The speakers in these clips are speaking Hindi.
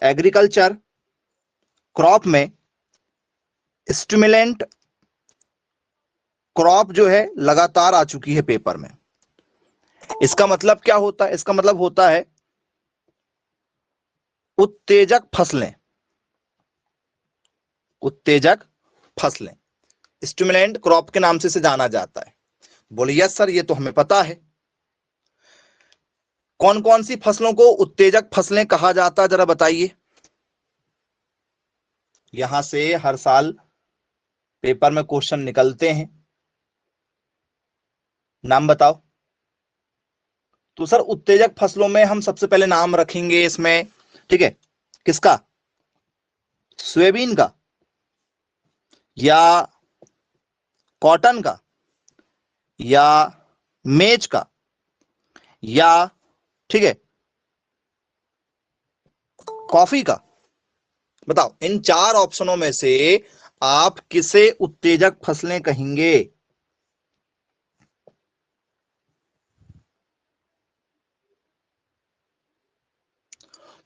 एग्रीकल्चर क्रॉप में स्टिमुलेंट क्रॉप जो है लगातार आ चुकी है पेपर में। इसका मतलब क्या होता है? इसका मतलब होता है उत्तेजक फसलें, उत्तेजक फसलें स्टिमुलेंट क्रॉप के नाम से इसे जाना जाता है। बोले यस सर, ये तो हमें पता है। कौन कौन सी फसलों को उत्तेजक फसलें कहा जाता है, जरा बताइए। यहां से हर साल पेपर में क्वेश्चन निकलते हैं, नाम बताओ। तो सर उत्तेजक फसलों में हम सबसे पहले नाम रखेंगे इसमें, ठीक है, किसका? सोयाबीन का, या कॉटन का, या मेज का, या ठीक है कॉफी का। बताओ इन चार ऑप्शनों में से आप किसे उत्तेजक फसलें कहेंगे?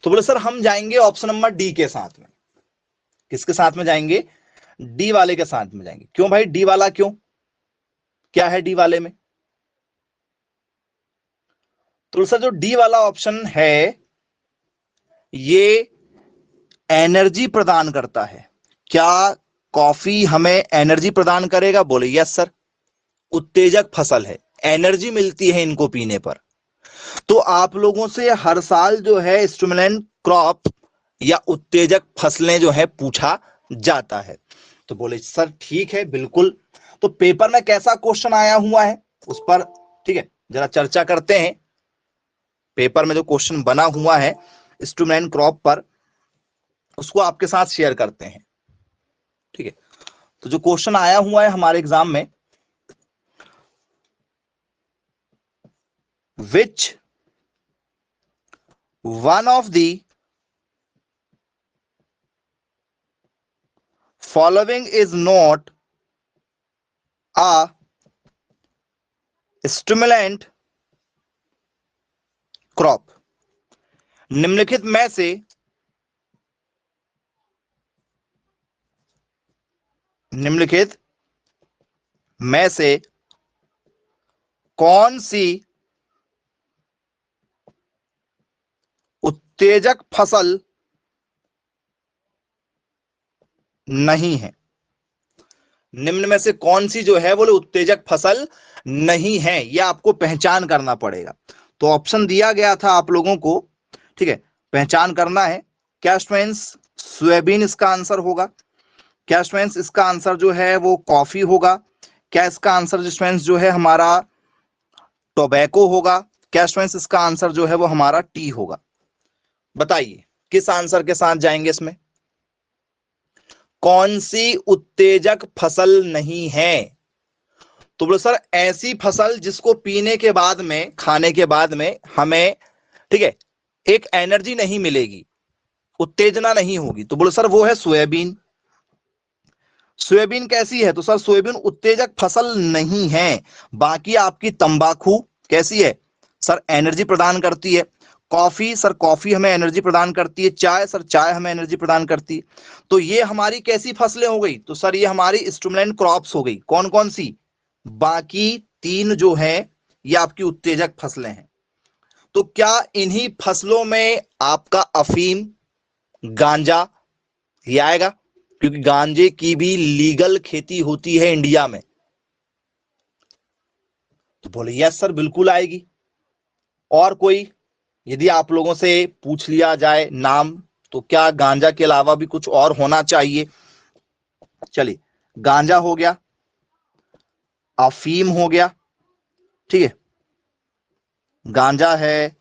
तो बोले सर हम जाएंगे ऑप्शन नंबर डी के साथ में। किसके साथ में जाएंगे? डी वाले के साथ में जाएंगे। क्यों भाई डी वाला क्यों? क्या है डी वाले में? तो सर जो डी वाला ऑप्शन है ये एनर्जी प्रदान करता है। क्या कॉफी हमें एनर्जी प्रदान करेगा? बोले यस सर, उत्तेजक फसल है, एनर्जी मिलती है इनको पीने पर। तो आप लोगों से हर साल जो है स्टिमुलेंट क्रॉप या उत्तेजक फसलें जो है पूछा जाता है। तो बोले सर ठीक है, बिल्कुल। तो पेपर में कैसा क्वेश्चन आया हुआ है उस पर, ठीक है, जरा चर्चा करते हैं। पेपर में जो क्वेश्चन बना हुआ है स्टिमुलेंट क्रॉप पर, उसको आपके साथ शेयर करते हैं, ठीक है। तो जो क्वेश्चन आया हुआ है हमारे एग्जाम में, which one of the following is not a stimulant crop. निम्नलिखित में से कौन सी उत्तेजक फसल नहीं है? निम्न में से कौन सी जो है बोले उत्तेजक फसल नहीं है, यह आपको पहचान करना पड़ेगा। तो ऑप्शन दिया गया था आप लोगों को, ठीक है, पहचान करना है। क्या स्टूडेंट्स? सोयाबीन इसका आंसर होगा। क्या स्टूडेंट्स इसका आंसर जो है वो कॉफी होगा? क्या इसका आंसर स्टूडेंट्स जो है हमारा टोबैको होगा? क्या स्टूडेंट्स इसका आंसर जो है वो हमारा टी होगा? बताइए किस आंसर के साथ जाएंगे इसमें? कौन सी उत्तेजक फसल नहीं है? तो बोलो सर ऐसी फसल जिसको पीने के बाद में, खाने के बाद में हमें, ठीक है, एक एनर्जी नहीं मिलेगी, उत्तेजना नहीं होगी। तो बोलो सर वो है सोयाबीन। सोयाबीन कैसी है? तो सर सोयाबीन उत्तेजक फसल नहीं है। बाकी आपकी तंबाकू कैसी है? सर एनर्जी प्रदान करती है। कॉफी, सर कॉफी हमें एनर्जी प्रदान करती है। चाय, सर चाय हमें एनर्जी प्रदान करती है। तो ये हमारी कैसी फसलें हो गई? तो सर ये हमारी स्टिमुलेंट क्रॉप्स हो गई। कौन कौन सी? बाकी तीन जो है ये आपकी उत्तेजक फसलें हैं। तो क्या इन्हीं फसलों में आपका अफीम, गांजा ये आएगा? क्योंकि गांजे की भी लीगल खेती होती है इंडिया में। तो बोले यस सर बिल्कुल आएगी। और कोई यदि आप लोगों से पूछ लिया जाए नाम, तो क्या गांजा के अलावा भी कुछ और होना चाहिए? चलिए, गांजा हो गया, अफीम हो गया, ठीक है, गांजा है,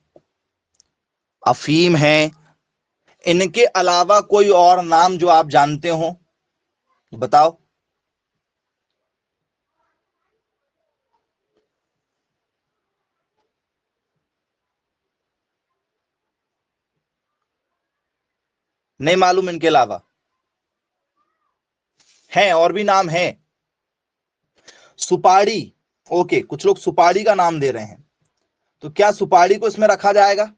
अफीम है। इनके अलावा कोई और नाम जो आप जानते हो बताओ। नहीं मालूम इनके अलावा? हैं और भी नाम है। सुपारी, ओके, कुछ लोग सुपारी का नाम दे रहे हैं। तो क्या सुपारी को इसमें रखा जाएगा?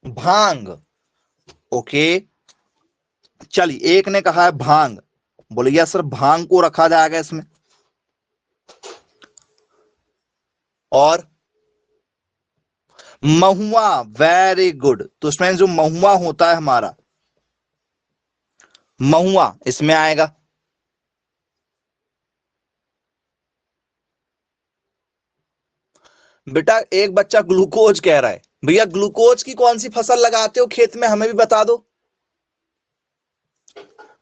भांग। ओके, चलिए एक ने कहा है भांग, बोले यस सर भांग को रखा जाएगा इसमें। और महुआ, वेरी गुड। तो इसमें जो महुआ होता है हमारा, महुआ इसमें आएगा। बेटा एक बच्चा ग्लूकोज कह रहा है, भैया ग्लूकोज की कौन सी फसल लगाते हो खेत में, हमें भी बता दो।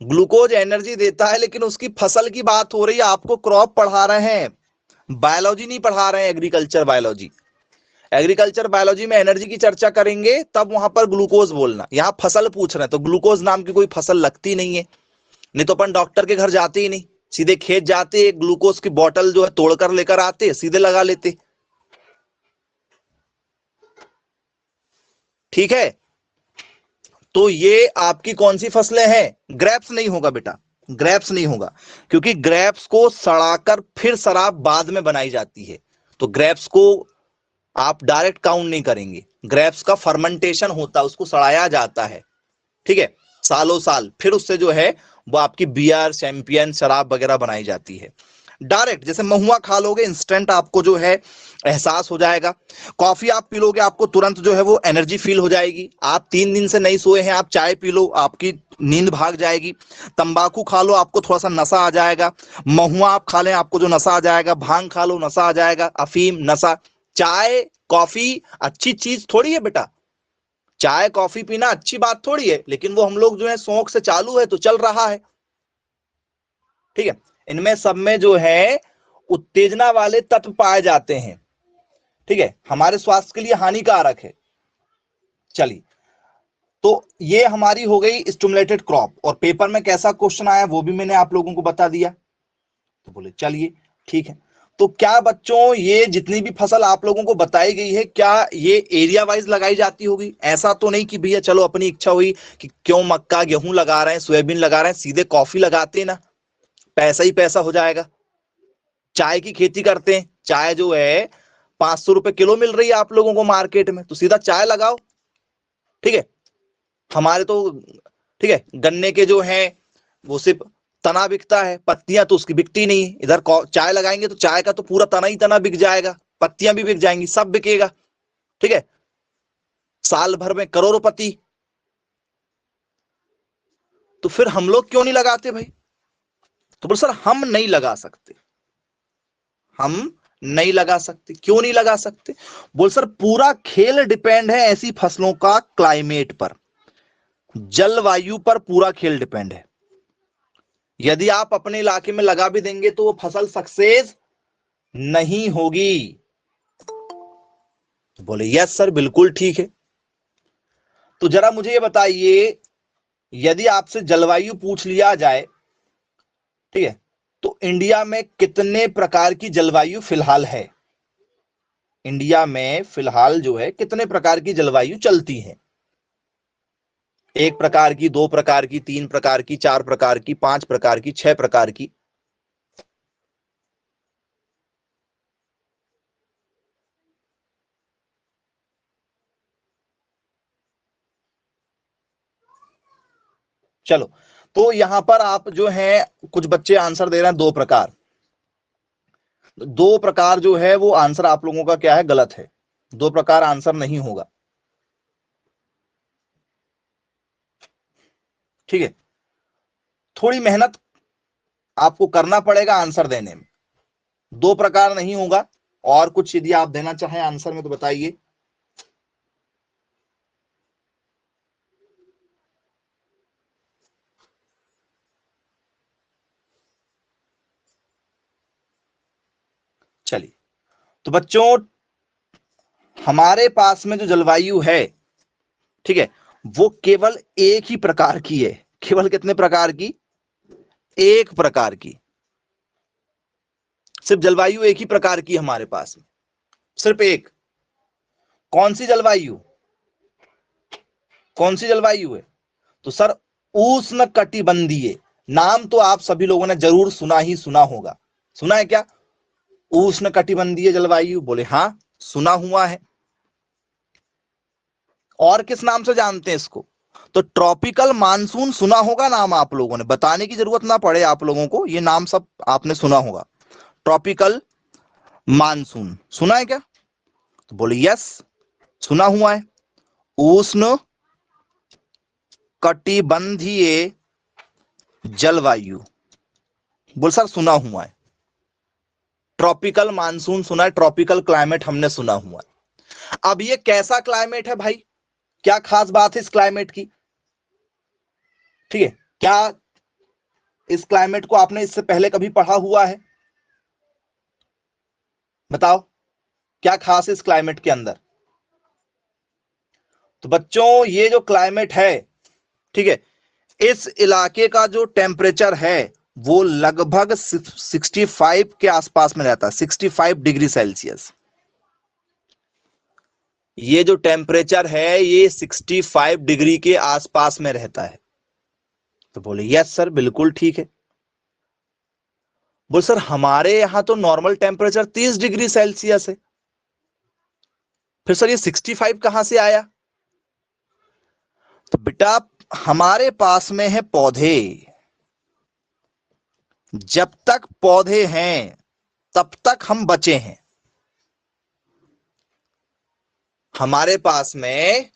ग्लूकोज एनर्जी देता है, लेकिन उसकी फसल की बात हो रही है, आपको क्रॉप पढ़ा रहे हैं, बायोलॉजी नहीं पढ़ा रहे हैं, एग्रीकल्चर बायोलॉजी। एग्रीकल्चर बायोलॉजी में एनर्जी की चर्चा करेंगे तब वहां पर ग्लूकोज बोलना, यहां फसल पूछ रहे हैं तो ग्लूकोज नाम की कोई फसल लगती नहीं है। नहीं तो अपन डॉक्टर के घर जाते ही नहीं, सीधे खेत जाते, ग्लूकोज की बोतल जो है तोड़कर लेकर आते, सीधे लगा लेते। ठीक है, तो ये आपकी कौन सी फसलें हैं? ग्रेप्स नहीं होगा बेटा, ग्रेप्स नहीं होगा, क्योंकि ग्रेप्स को सड़ाकर फिर शराब बाद में बनाई जाती है, तो ग्रेप्स को आप डायरेक्ट काउंट नहीं करेंगे। ग्रेप्स का फर्मेंटेशन होता है, उसको सड़ाया जाता है, ठीक है, सालों साल, फिर उससे जो है वो आपकी बियर, चैंपियन, शराब वगैरह बनाई जाती है। डायरेक्ट जैसे महुआ खा लोगे, इंस्टेंट आपको जो है एहसास हो जाएगा। कॉफी आप पी लोगे, आपको तुरंत जो है वो एनर्जी फील हो जाएगी। आप 3 दिन से नहीं सोए हैं, आप चाय पी लो, आपकी नींद भाग जाएगी। तंबाकू खा लो, आपको थोड़ा सा नशा आ जाएगा। महुआ आप खा लें, आपको जो नशा आ जाएगा। भांग खा लो, नशा आ जाएगा। अफीम, नशा। चाय कॉफी अच्छी चीज थोड़ी है बेटा, चाय कॉफी पीना अच्छी बात थोड़ी है, लेकिन वो हम लोग जो है शौक से चालू है तो चल रहा है, ठीक है। इनमें सब में जो है उत्तेजना वाले तत्व पाए जाते हैं, ठीक है, हमारे स्वास्थ्य के लिए हानिकारक है। चलिए, तो ये हमारी हो गई स्टिमुलेटेड क्रॉप, और पेपर में कैसा क्वेश्चन आया वो भी मैंने आप लोगों को बता दिया। तो बोले चलिए ठीक है, तो क्या बच्चों ये जितनी भी फसल आप लोगों को बताई गई है, क्या ये एरिया वाइज लगाई जाती होगी? ऐसा तो नहीं कि भैया चलो अपनी इच्छा हुई कि क्यों मक्का गेहूं लगा रहे हैं, सोयाबीन लगा रहे हैं, सीधे कॉफी लगाते ना, पैसा ही पैसा हो जाएगा। चाय की खेती करते हैं, चाय जो है 500 रुपए किलो मिल रही है आप लोगों को मार्केट में, तो सीधा चाय लगाओ, ठीक है। हमारे तो ठीक है, गन्ने के जो है वो सिर्फ तना बिकता है, पत्तियां तो उसकी बिकती नहीं। इधर चाय लगाएंगे तो चाय का तो पूरा तना ही तना बिक जाएगा, पत्तियां भी बिक जाएंगी, सब बिकेगा, ठीक है, साल भर में करोड़पति। तो फिर हम लोग क्यों नहीं लगाते भाई? तो बोल सर हम नहीं लगा सकते, हम नहीं लगा सकते। क्यों नहीं लगा सकते? बोल सर पूरा खेल डिपेंड है ऐसी फसलों का क्लाइमेट पर, जलवायु पर पूरा खेल डिपेंड है। यदि आप अपने इलाके में लगा भी देंगे तो वो फसल सक्सेस नहीं होगी। बोले यस सर बिल्कुल ठीक है। तो जरा मुझे ये बताइए, यदि आपसे जलवायु पूछ लिया जाए, ठीक है, तो इंडिया में कितने प्रकार की जलवायु फिलहाल है? इंडिया में फिलहाल जो है कितने प्रकार की जलवायु चलती है? 1 प्रकार की, 2 प्रकार की, 3 प्रकार की, 4 प्रकार की, 5 प्रकार की, 6 प्रकार की? चलो, तो यहां पर आप जो है कुछ बच्चे आंसर दे रहे हैं 2 प्रकार। 2 प्रकार जो है वो आंसर आप लोगों का क्या है, गलत है। 2 प्रकार आंसर नहीं होगा, ठीक है। थोड़ी मेहनत आपको करना पड़ेगा आंसर देने में। 2 प्रकार नहीं होगा। और कुछ यदि आप देना चाहें आंसर में तो बताइए। चलिए, तो बच्चों हमारे पास में जो जलवायु है, ठीक है, वो केवल एक ही प्रकार की है। केवल कितने प्रकार की? 1 प्रकार की। सिर्फ जलवायु एक ही प्रकार की हमारे पास में, सिर्फ एक। कौन सी जलवायु? कौन सी जलवायु है? तो सर उष्ण कटिबंधीय। नाम तो आप सभी लोगों ने जरूर सुना ही सुना होगा। सुना है क्या? उष्ण कटिबंधीय जलवायु, बोले हाँ सुना हुआ है। और किस नाम से जानते हैं इसको? तो ट्रॉपिकल मानसून सुना होगा नाम आप लोगों ने, बताने की जरूरत ना पड़े आप लोगों को, ये नाम सब आपने सुना होगा। ट्रॉपिकल मानसून सुना है क्या? तो बोले यस, सुना हुआ है। उष्ण कटिबंधीय जलवायु, बोल सर सुना हुआ है। ट्रॉपिकल मानसून सुना है, ट्रॉपिकल क्लाइमेट हमने सुना हुआ है। अब ये कैसा क्लाइमेट है भाई, क्या खास बात है इस क्लाइमेट की? ठीक है, क्या इस क्लाइमेट को आपने इससे पहले कभी पढ़ा हुआ है? बताओ क्या खास है इस क्लाइमेट के अंदर? तो बच्चों ये जो क्लाइमेट है, ठीक है, इस इलाके का जो टेम्परेचर है वो लगभग 65 के आसपास में रहता है, 65 डिग्री सेल्सियस। ये जो टेम्परेचर है ये 65 डिग्री के आसपास में रहता है। तो बोले यस सर बिल्कुल ठीक है। बोले सर हमारे यहां तो नॉर्मल टेम्परेचर 30 डिग्री सेल्सियस है, फिर सर ये 65 कहां से आया? तो बेटा हमारे पास में है पौधे, जब तक पौधे हैं तब तक हम बचे हैं। हमारे पास में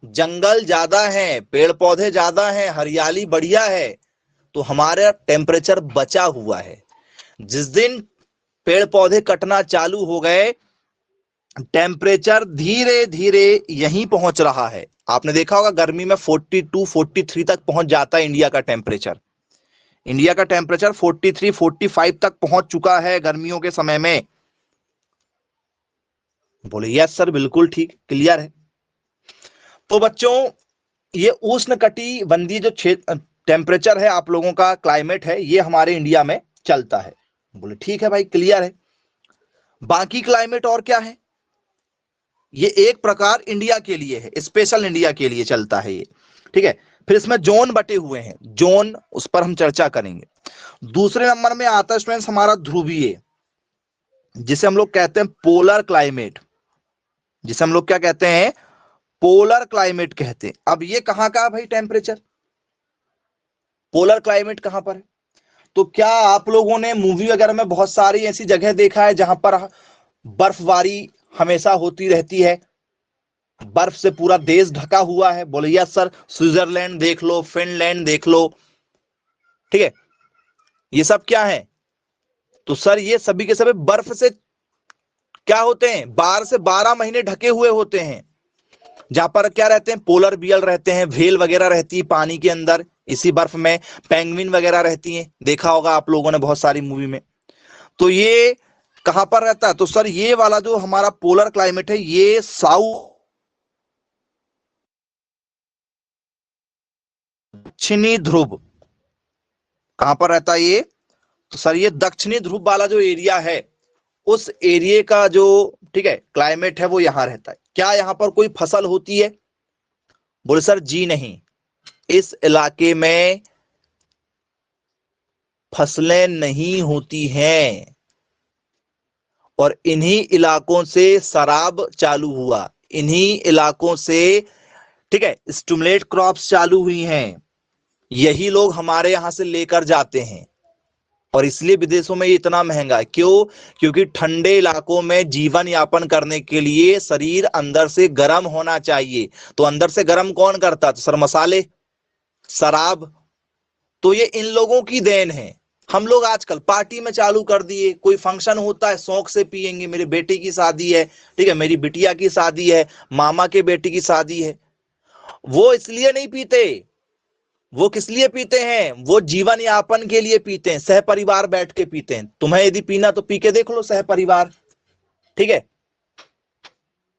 जंगल ज्यादा है, पेड़ पौधे ज्यादा हैं, हरियाली बढ़िया है, तो हमारा टेम्परेचर बचा हुआ है। जिस दिन पेड़ पौधे कटना चालू हो गए, टेम्परेचर धीरे धीरे यहीं पहुंच रहा है। आपने देखा होगा गर्मी में 42 43 तक पहुंच जाता है इंडिया का टेम्परेचर। इंडिया का टेम्परेचर 43 45 तक पहुंच चुका है गर्मियों के समय में। बोले यस सर बिल्कुल ठीक, क्लियर है। तो बच्चों ये उष्ण कटिबंधीय जो क्षेत्र टेम्परेचर है आप लोगों का, क्लाइमेट है, ये हमारे इंडिया में चलता है। बोले ठीक है भाई, क्लियर है। बाकी क्लाइमेट और क्या है? ये एक प्रकार इंडिया के लिए है, स्पेशल इंडिया के लिए चलता है ये, ठीक है। फिर इसमें जोन बटे हुए हैं, जोन उस पर हम चर्चा करेंगे। दूसरे नंबर में आता है स्टूडेंट्स हमारा ध्रुवीय, जिसे हम लोग कहते हैं पोलर क्लाइमेट, जिसे हम लोग क्या कहते हैं? पोलर क्लाइमेट कहते हैं। अब ये कहां का भाई टेम्परेचर, पोलर क्लाइमेट कहां पर है? तो क्या आप लोगों ने मूवी वगैरह में बहुत सारी ऐसी जगह देखा है जहां पर बर्फबारी हमेशा होती रहती है, बर्फ से पूरा देश ढका हुआ है? बोले यस सर, स्विट्जरलैंड देख लो, फिनलैंड देख लो, ठीक है, ये सब क्या है? तो सर ये सभी के सभी बर्फ से क्या होते हैं, 12 से 12 महीने ढके हुए होते हैं। जहां पर क्या रहते हैं? पोलर बियल रहते हैं, व्हेल वगैरह रहती है पानी के अंदर, इसी बर्फ में पेंगुइन वगैरह रहती हैं, देखा होगा आप लोगों ने बहुत सारी मूवी में। तो ये कहां पर रहता है? तो सर ये वाला जो हमारा पोलर क्लाइमेट है ये साउथ दक्षिणी ध्रुव, कहां पर रहता है ये? तो सर ये दक्षिणी ध्रुव वाला जो एरिया है उस एरिया का जो, ठीक है, क्लाइमेट है वो यहां रहता है। क्या यहां पर कोई फसल होती है? बोले सर जी नहीं, इस इलाके में फसलें नहीं होती हैं, और इन्हीं इलाकों से शराब चालू हुआ, इन्हीं इलाकों से, ठीक है, स्टिमुलेट क्रॉप्स चालू हुई हैं, यही लोग हमारे यहां से लेकर जाते हैं। और इसलिए विदेशों में ये इतना महंगा है। क्यों? क्योंकि ठंडे इलाकों में जीवन यापन करने के लिए शरीर अंदर से गर्म होना चाहिए। तो अंदर से गर्म कौन करता? तो सर मसाले, शराब। तो ये इन लोगों की देन है। हम लोग आजकल पार्टी में चालू कर दिए, कोई फंक्शन होता है शौक से पिएंगे, मेरी बेटी की शादी है, ठीक है, मेरी बिटिया की शादी है, मामा के बेटी की शादी है, वो इसलिए नहीं पीते, वो किस लिए पीते हैं? वो जीवन यापन के लिए पीते हैं, सह परिवार बैठ के पीते हैं। तुम्हें यदि पीना तो पी के देख लो सह परिवार, ठीक है,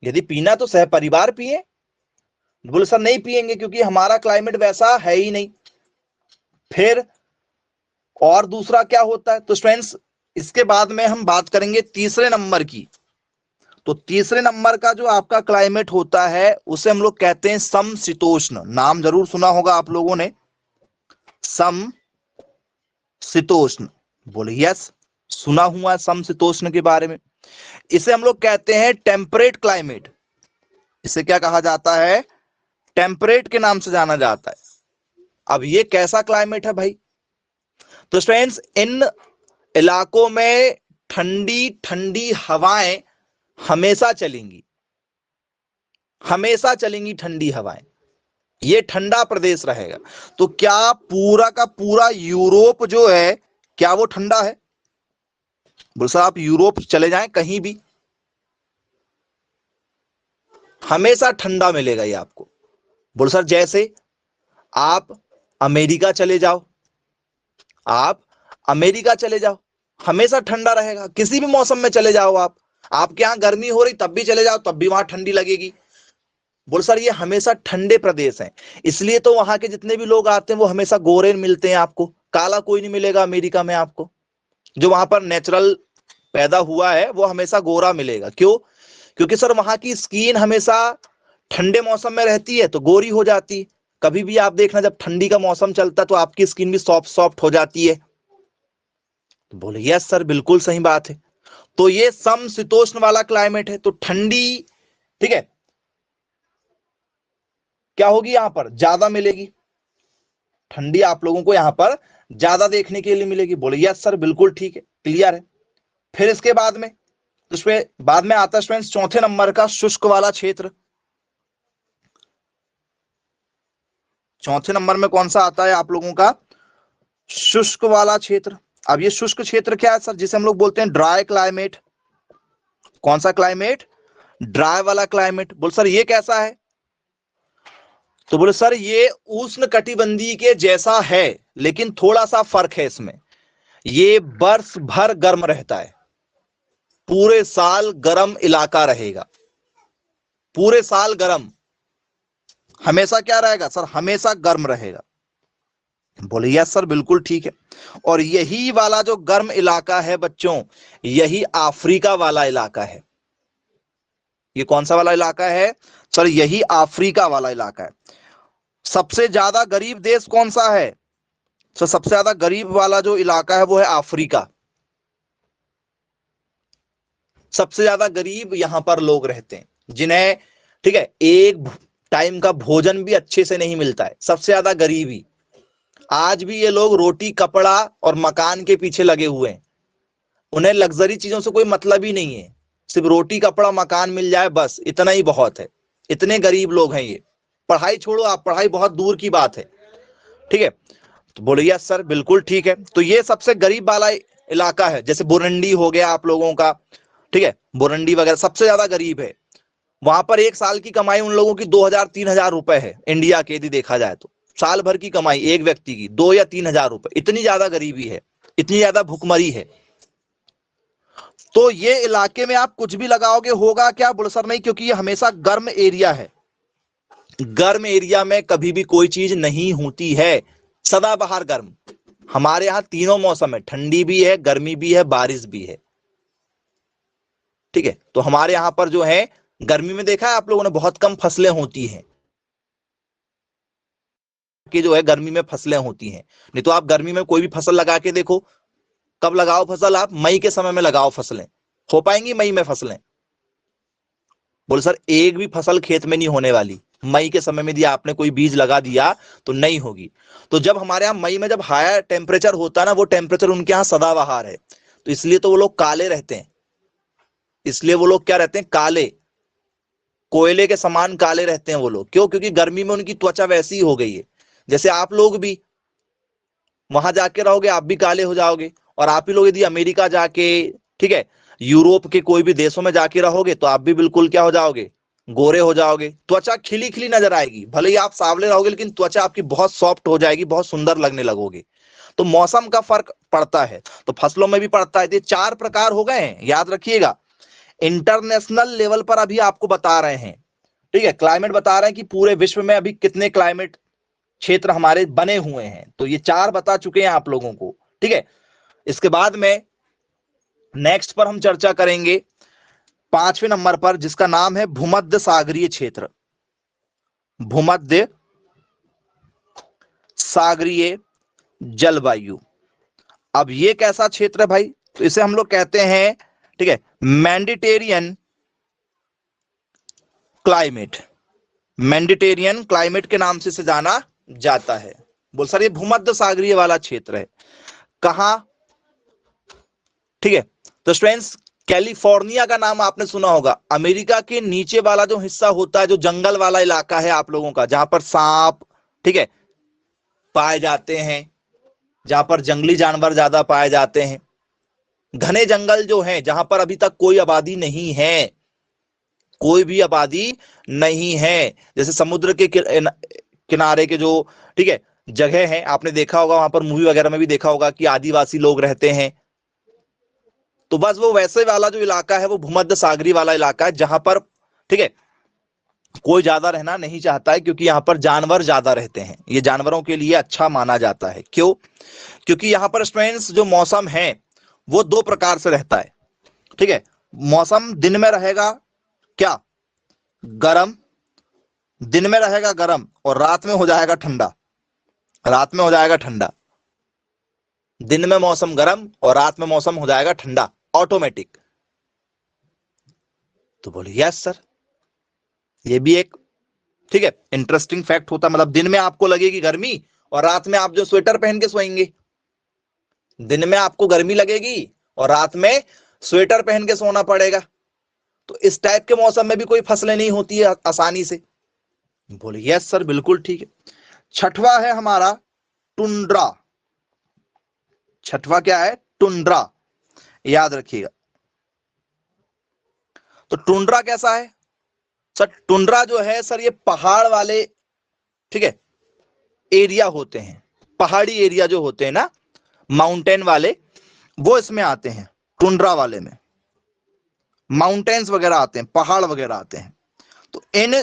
यदि पीना तो सह परिवार पिए। बोले सर नहीं पिएंगे क्योंकि हमारा क्लाइमेट वैसा है ही नहीं। फिर और दूसरा क्या होता है? तो स्टूडेंट्स इसके बाद में हम बात करेंगे तीसरे नंबर की। तो तीसरे नंबर का जो आपका क्लाइमेट होता है उसे हम लोग कहते हैं समशीतोष्ण। नाम जरूर सुना होगा आप लोगों ने, समशीतोष्ण। बोले यस, सुना हुआ है समशीतोष्ण के बारे में। इसे हम लोग कहते हैं टेम्परेट क्लाइमेट। इसे क्या कहा जाता है? टेम्परेट के नाम से जाना जाता है। अब ये कैसा क्लाइमेट है भाई? तो फ्रेंड्स, इन इलाकों में ठंडी ठंडी हवाएं हमेशा चलेंगी, हमेशा चलेंगी ठंडी हवाएं। ये ठंडा प्रदेश रहेगा। तो क्या पूरा का पूरा यूरोप जो है, क्या वो ठंडा है? बोल सर, आप यूरोप चले जाएं कहीं भी, हमेशा ठंडा मिलेगा ये आपको। बोल सर, जैसे आप अमेरिका चले जाओ, आप अमेरिका चले जाओ, हमेशा ठंडा रहेगा। किसी भी मौसम में चले जाओ आप, आपके यहां गर्मी हो रही तब भी चले जाओ, तब भी वहां ठंडी लगेगी। बोल सर, ये हमेशा ठंडे प्रदेश हैं, इसलिए तो वहां के जितने भी लोग आते हैं वो हमेशा गोरे मिलते हैं आपको, काला कोई नहीं मिलेगा अमेरिका में आपको। जो वहां पर नेचुरल पैदा हुआ है वो हमेशा गोरा मिलेगा। क्यों? क्योंकि सर वहां की स्किन हमेशा ठंडे मौसम में रहती है तो गोरी हो जाती है। कभी भी आप देखना, जब ठंडी का मौसम चलता है तो आपकी स्किन भी सॉफ्ट सॉफ्ट हो जाती है। तो बोले यस सर, बिल्कुल सही बात है। तो ये समशीतोष्ण वाला क्लाइमेट है, तो ठंडी, ठीक है, क्या होगी यहां पर? ज्यादा मिलेगी ठंडी, आप लोगों को यहां पर ज्यादा देखने के लिए मिलेगी। बोले यस सर, बिल्कुल ठीक है, क्लियर है। फिर इसके बाद में, उसमें बाद में आता है स्टूडेंट्स चौथे नंबर का शुष्क वाला क्षेत्र। चौथे नंबर में कौन सा आता है आप लोगों का? शुष्क वाला क्षेत्र। अब ये शुष्क क्षेत्र क्या है सर? जिसे हम लोग बोलते हैं ड्राई क्लाइमेट। कौन सा क्लाइमेट? ड्राई वाला क्लाइमेट। बोल सर ये कैसा है? तो बोले सर ये उष्ण कटिबंधीय के जैसा है, लेकिन थोड़ा सा फर्क है इसमें। ये बर्फ भर गर्म रहता है, पूरे साल गर्म इलाका रहेगा, पूरे साल गर्म। हमेशा क्या रहेगा सर? हमेशा गर्म रहेगा। बोले यस सर, बिल्कुल ठीक है। और यही वाला जो गर्म इलाका है बच्चों, यही अफ्रीका वाला इलाका है। ये कौन सा वाला इलाका है सर? यही अफ्रीका वाला इलाका है। सबसे ज्यादा गरीब देश कौन सा है सर? सबसे ज्यादा गरीब वाला जो इलाका है वो है अफ्रीका। सबसे ज्यादा गरीब यहां पर लोग रहते हैं, जिन्हें, ठीक है, एक टाइम का भोजन भी अच्छे से नहीं मिलता है। सबसे ज्यादा गरीबी। आज भी ये लोग रोटी कपड़ा और मकान के पीछे लगे हुए हैं। उन्हें लग्जरी चीजों से कोई मतलब ही नहीं है, सिर्फ रोटी कपड़ा मकान मिल जाए बस, इतना ही बहुत है। इतने गरीब लोग हैं ये। पढ़ाई छोड़ो आप, पढ़ाई बहुत दूर की बात है, ठीक है। तो बोले यस सर, बिल्कुल ठीक है। तो ये सबसे गरीब वाला इलाका है। जैसे बुरुंडी हो गया आप लोगों का, ठीक है, बुरुंडी वगैरह सबसे ज्यादा गरीब है। वहां पर एक साल की कमाई उन लोगों की 2000-3000 रुपए है। इंडिया के यदि देखा जाए तो साल भर की कमाई एक व्यक्ति की 2 या 3000 रुपए। इतनी ज्यादा गरीबी है, इतनी ज्यादा भुखमरी है। तो ये इलाके में आप कुछ भी लगाओगे होगा क्या? बोले सर नहीं, क्योंकि ये हमेशा गर्म एरिया है। गर्म एरिया में कभी भी कोई चीज नहीं होती है, सदाबहार गर्म। हमारे यहां तीनों मौसम है, ठंडी भी है, गर्मी भी है, बारिश भी है, ठीक है। तो हमारे यहां पर जो है, गर्मी में देखा है आप लोगों ने, बहुत कम फसलें होती हैं कि जो है गर्मी में फसलें होती हैं। नहीं तो आप गर्मी में कोई भी फसल लगा के देखो, कब लगाओ फसल? आप मई के समय में लगाओ फसलें, हो पाएंगी मई में फसलें? बोले सर एक भी फसल खेत में नहीं होने वाली। मई के समय में यदि आपने कोई बीज लगा दिया तो नहीं होगी। तो जब हमारे यहाँ मई में जब हायर टेम्परेचर होता है ना, वो टेम्परेचर उनके यहाँ सदाबहार है, तो इसलिए तो वो लोग काले रहते हैं। इसलिए वो लोग क्या रहते हैं? काले, कोयले के समान काले रहते हैं वो लोग। क्यों? क्योंकि गर्मी में उनकी त्वचा वैसी ही हो गई है। जैसे आप लोग भी वहां जाके रहोगे आप भी काले हो जाओगे, और आप ही लोग यदि अमेरिका जाके, ठीक है, यूरोप के कोई भी देशों में जाके रहोगे तो आप भी बिल्कुल क्या हो जाओगे? गोरे हो जाओगे। त्वचा खिली खिली नजर आएगी, भले ही आप सांवले रहोगे लेकिन त्वचा आपकी बहुत सॉफ्ट हो जाएगी, बहुत सुंदर लगने लगोगे। तो मौसम का फर्क पड़ता है, तो फसलों में भी पड़ता है। ये 4 प्रकार हो गए हैं, याद रखिएगा। इंटरनेशनल लेवल पर अभी आपको बता रहे हैं, ठीक है, क्लाइमेट बता रहे हैं कि पूरे विश्व में अभी कितने क्लाइमेट क्षेत्र हमारे बने हुए हैं। तो ये 4 बता चुके हैं आप लोगों को, ठीक है। इसके बाद में नेक्स्ट पर हम चर्चा करेंगे 5वें नंबर पर, जिसका नाम है भूमध्य सागरीय क्षेत्र। भूमध्य सागरीय जलवायु। अब ये कैसा क्षेत्र है भाई? तो इसे हम लोग कहते हैं, ठीक है, मेडिटेरियन क्लाइमेट, मेडिटेरियन क्लाइमेट के नाम से इसे जाना जाता है। बोल सर ये भूमध्य सागरीय वाला क्षेत्र है, कहां? ठीक है, तो स्टूडेंट्स कैलिफोर्निया का नाम आपने सुना होगा। अमेरिका के नीचे वाला जो हिस्सा होता है, जो जंगल वाला इलाका है आप लोगों का, जहां पर सांप, ठीक है, पाए जाते हैं, जहां पर जंगली जानवर ज्यादा पाए जाते हैं, घने जंगल जो हैं, जहां पर अभी तक कोई आबादी नहीं है, कोई भी आबादी नहीं है, जैसे समुद्र के किनारे के जो, ठीक है, जगह है, आपने देखा होगा, वहां पर मूवी वगैरह में भी देखा होगा कि आदिवासी लोग रहते हैं। तो बस वो वैसे वाला जो इलाका है वो भूमध्य सागरीय वाला इलाका है, जहां पर, ठीक है, कोई ज्यादा रहना नहीं चाहता है, क्योंकि यहां पर जानवर ज्यादा रहते हैं। ये जानवरों के लिए अच्छा माना जाता है। क्यों? क्योंकि यहां पर स्टूडेंट्स जो मौसम है वो दो प्रकार से रहता है। ठीक है, मौसम दिन में रहेगा क्या? गर्म, दिन में रहेगा गर्म और रात में हो जाएगा ठंडा। रात में हो जाएगा ठंडा, दिन में मौसम गर्म और रात में मौसम हो जाएगा ठंडा, ऑटोमेटिक। तो बोले यस सर, ये भी एक, ठीक है, इंटरेस्टिंग फैक्ट होता, मतलब दिन में आपको लगेगी गर्मी और रात में आप जो स्वेटर पहन के सोएंगे। दिन में आपको गर्मी लगेगी और रात में स्वेटर पहन के सोना पड़ेगा। तो इस टाइप के मौसम में भी कोई फसलें नहीं होती है आसानी से। बोले यस सर, बिल्कुल ठीक है। छठवां है हमारा टुंड्रा। छठवां क्या है? टुंड्रा, याद रखिएगा। तो टुंड्रा कैसा है सर? टुंड्रा जो है सर, ये पहाड़ वाले, ठीक है, एरिया होते हैं, पहाड़ी एरिया जो होते हैं ना, माउंटेन वाले, वो इसमें आते हैं। टुंड्रा वाले में माउंटेन्स वगैरह आते हैं, पहाड़ वगैरह आते हैं। तो इन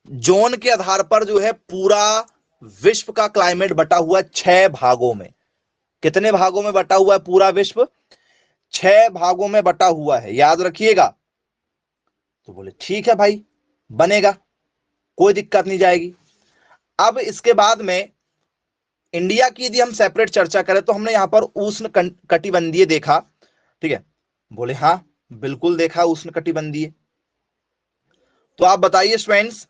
जोन के आधार पर जो है पूरा विश्व का क्लाइमेट बटा हुआ है 6 भागों में। कितने भागों में बटा हुआ है पूरा विश्व? 6 भागों में बटा हुआ है, याद रखिएगा। तो बोले ठीक है भाई, बनेगा, कोई दिक्कत नहीं जाएगी। अब इसके बाद में इंडिया की यदि हम सेपरेट चर्चा करें तो हमने यहां पर उष्ण कटिबंधीय देखा, ठीक है। बोले हाँ बिल्कुल देखा उष्ण कटिबंधीय। तो आप बताइए स्टूडेंट्स,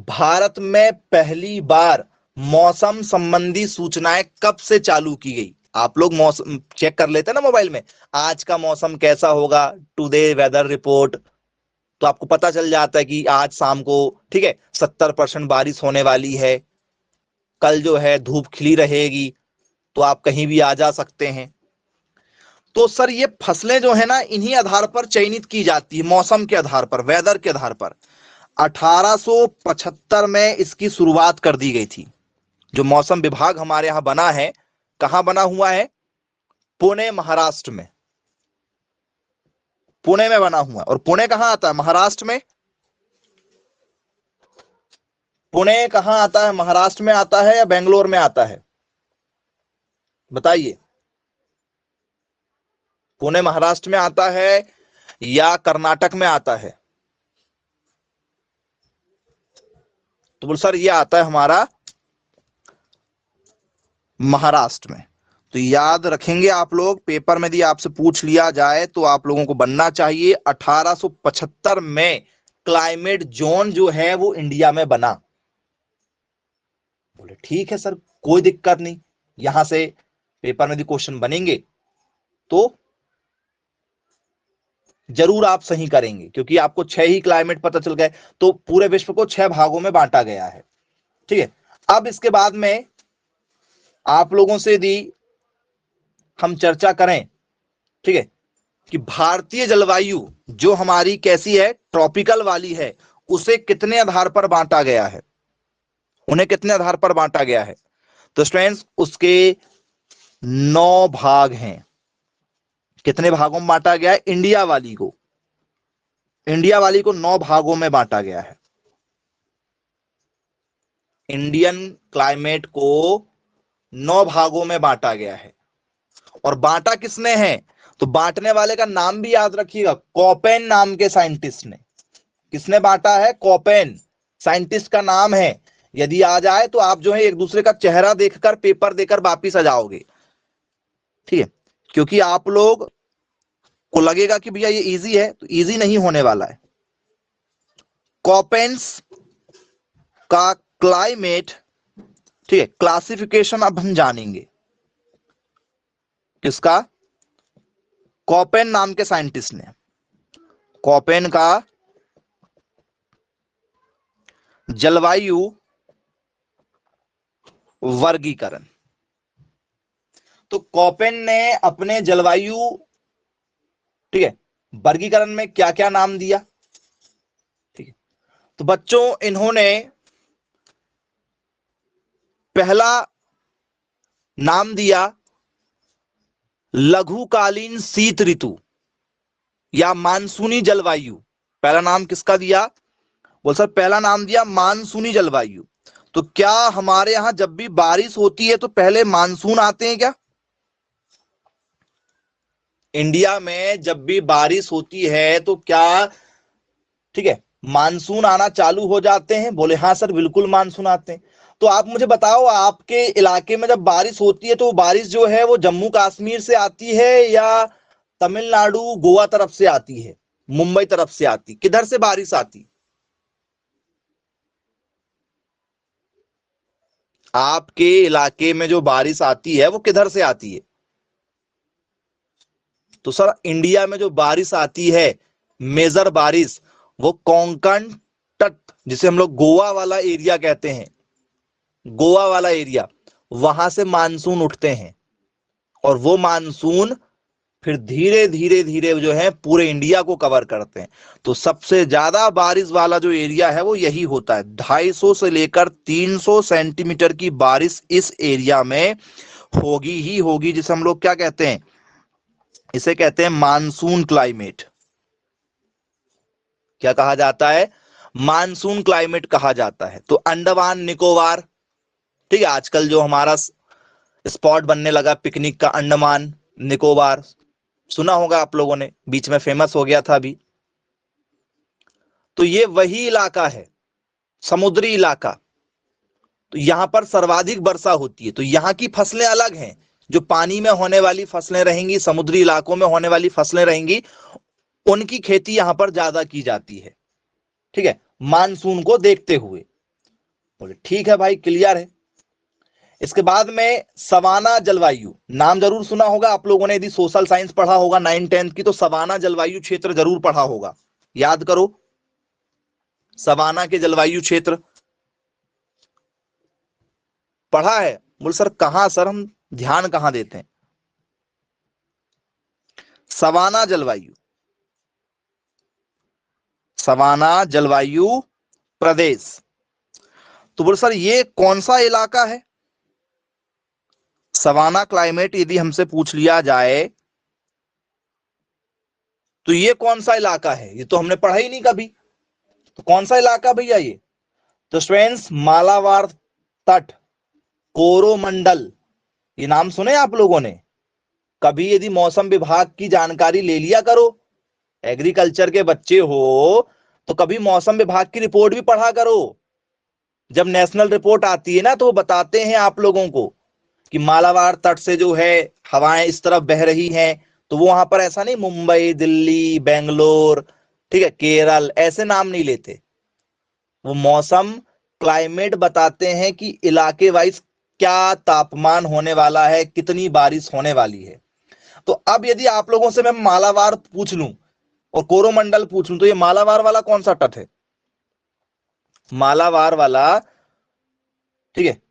भारत में पहली बार मौसम संबंधी सूचनाएं कब से चालू की गई? आप लोग मौसम चेक कर लेते हैं ना मोबाइल में, आज का मौसम कैसा होगा, टुडे वेदर रिपोर्ट, तो आपको पता चल जाता है कि आज शाम को, ठीक है, 70% बारिश होने वाली है, कल जो है धूप खिली रहेगी, तो आप कहीं भी आ जा सकते हैं। तो सर ये फसलें जो है ना, इन्हीं आधार पर चयनित की जाती है, मौसम के आधार पर, वेदर के आधार पर। 1875 में इसकी शुरुआत कर दी गई थी। जो मौसम विभाग हमारे यहां बना है, कहां बना हुआ है? पुणे, महाराष्ट्र में। पुणे में बना हुआ। और पुणे कहां आता है? महाराष्ट्र में। पुणे कहां आता है? महाराष्ट्र में आता है या बेंगलोर में आता है? बताइए, पुणे महाराष्ट्र में आता है या कर्नाटक में आता है? तो बोल सर ये आता है हमारा महाराष्ट्र में। तो याद रखेंगे आप लोग, पेपर में यदि आपसे पूछ लिया जाए तो आप लोगों को बनना चाहिए 1875 में क्लाइमेट जोन जो है वो इंडिया में बना। बोले ठीक है सर, कोई दिक्कत नहीं, यहां से पेपर में यदि क्वेश्चन बनेंगे तो जरूर आप सही करेंगे, क्योंकि आपको 6 ही क्लाइमेट पता चल गए। तो पूरे विश्व को 6 भागों में बांटा गया है, ठीक है। अब इसके बाद में आप लोगों से यदि हम चर्चा करें, ठीक है, कि भारतीय जलवायु जो हमारी कैसी है, ट्रॉपिकल वाली है, उसे कितने आधार पर बांटा गया है, उन्हें कितने आधार पर बांटा गया है? तो स्टूडेंट्स उसके 9 भाग हैं। कितने भागों में बांटा गया है? इंडिया वाली को, इंडिया वाली को 9 भागों में बांटा गया है। इंडियन क्लाइमेट को 9 भागों में बांटा गया है। और बांटा किसने है? तो बांटने वाले का नाम भी याद रखिएगा, कोपेन नाम के साइंटिस्ट ने। किसने बांटा है? कोपेन साइंटिस्ट का नाम है। यदि आ जाए तो आप जो है एक दूसरे का चेहरा देखकर पेपर देकर वापिस आ जाओगे, ठीक है, क्योंकि आप लोग को लगेगा कि भैया ये इजी है, तो इजी नहीं होने वाला है। कॉपेंस का क्लाइमेट, ठीक है, क्लासिफिकेशन अब हम जानेंगे। किसका? कॉपेन नाम के साइंटिस्ट ने, कॉपेन का जलवायु वर्गीकरण। तो कॉपेन ने अपने जलवायु, ठीक है, वर्गीकरण में क्या क्या नाम दिया? ठीक है, तो बच्चों इन्होंने पहला नाम दिया लघुकालीन शीत ऋतु या मानसूनी जलवायु। पहला नाम किसका दिया? बोल सर पहला नाम दिया मानसूनी जलवायु। तो क्या हमारे यहां जब भी बारिश होती है तो पहले मानसून आते हैं क्या? इंडिया में जब भी बारिश होती है तो क्या, ठीक है, मानसून आना चालू हो जाते हैं? बोले हाँ सर बिल्कुल मानसून आते हैं। तो आप मुझे बताओ, आपके इलाके में जब बारिश होती है तो बारिश जो है वो जम्मू कश्मीर से आती है या तमिलनाडु गोवा तरफ से आती है, मुंबई तरफ से आती, किधर से बारिश आती? आपके इलाके में जो बारिश आती है वो किधर से आती है? तो सर इंडिया में जो बारिश आती है, मेजर बारिश, वो कोंकण तट, जिसे हम लोग गोवा वाला एरिया कहते हैं, गोवा वाला एरिया, वहां से मानसून उठते हैं और वो मानसून फिर धीरे धीरे धीरे जो है पूरे इंडिया को कवर करते हैं। तो सबसे ज्यादा बारिश वाला जो एरिया है वो यही होता है। 250 से लेकर 300 सेंटीमीटर की बारिश इस एरिया में होगी ही होगी, जिसे हम लोग क्या कहते हैं? इसे कहते हैं मानसून क्लाइमेट। क्या कहा जाता है? मानसून क्लाइमेट कहा जाता है। तो अंडमान निकोबार, ठीक है, आजकल जो हमारा स्पॉट बनने लगा पिकनिक का, अंडमान निकोबार, सुना होगा आप लोगों ने, बीच में फेमस हो गया था अभी। तो ये वही इलाका है, समुद्री इलाका। तो यहां पर सर्वाधिक वर्षा होती है। तो यहां की फसलें अलग हैं, जो पानी में होने वाली फसलें रहेंगी, समुद्री इलाकों में होने वाली फसलें रहेंगी, उनकी खेती यहां पर ज्यादा की जाती है, ठीक है, मानसून को देखते हुए। बोले ठीक है भाई, क्लियर है। इसके बाद में सवाना जलवायु, नाम जरूर सुना होगा आप लोगों ने, यदि सोशल साइंस पढ़ा होगा 9th-10th की, तो सवाना जलवायु क्षेत्र जरूर पढ़ा होगा। याद करो, सवाना के जलवायु क्षेत्र पढ़ा है? बोल सर कहां, सर हम ध्यान कहां देते हैं? सवाना जलवायु, सवाना जलवायु प्रदेश। तो बोल सर ये कौन सा इलाका है? सवाना क्लाइमेट यदि हमसे पूछ लिया जाए तो ये कौन सा इलाका है? ये तो हमने पढ़ा ही नहीं कभी। तो कौन सा इलाका भैया ये? तो स्टूडेंट्स, मालाबार तट, कोरोमंडल, ये नाम सुने आप लोगों ने? कभी यदि मौसम विभाग की जानकारी ले लिया करो, एग्रीकल्चर के बच्चे हो तो कभी मौसम विभाग की रिपोर्ट भी पढ़ा करो। जब नेशनल रिपोर्ट आती है ना तो वो बताते हैं आप लोगों को कि मालाबार तट से जो है हवाएं इस तरफ बह रही हैं। तो वो वहां पर ऐसा नहीं, मुंबई, दिल्ली, बेंगलोर, ठीक है, केरल, ऐसे नाम नहीं लेते। वो मौसम क्लाइमेट बताते हैं कि इलाके वाइज क्या तापमान होने वाला है, कितनी बारिश होने वाली है। तो अब यदि आप लोगों से मैं मालाबार पूछ लूं और कोरोमंडल पूछ लूं, तो ये मालाबार वाला कौन सा तट है? मालाबार वाला, ठीक है,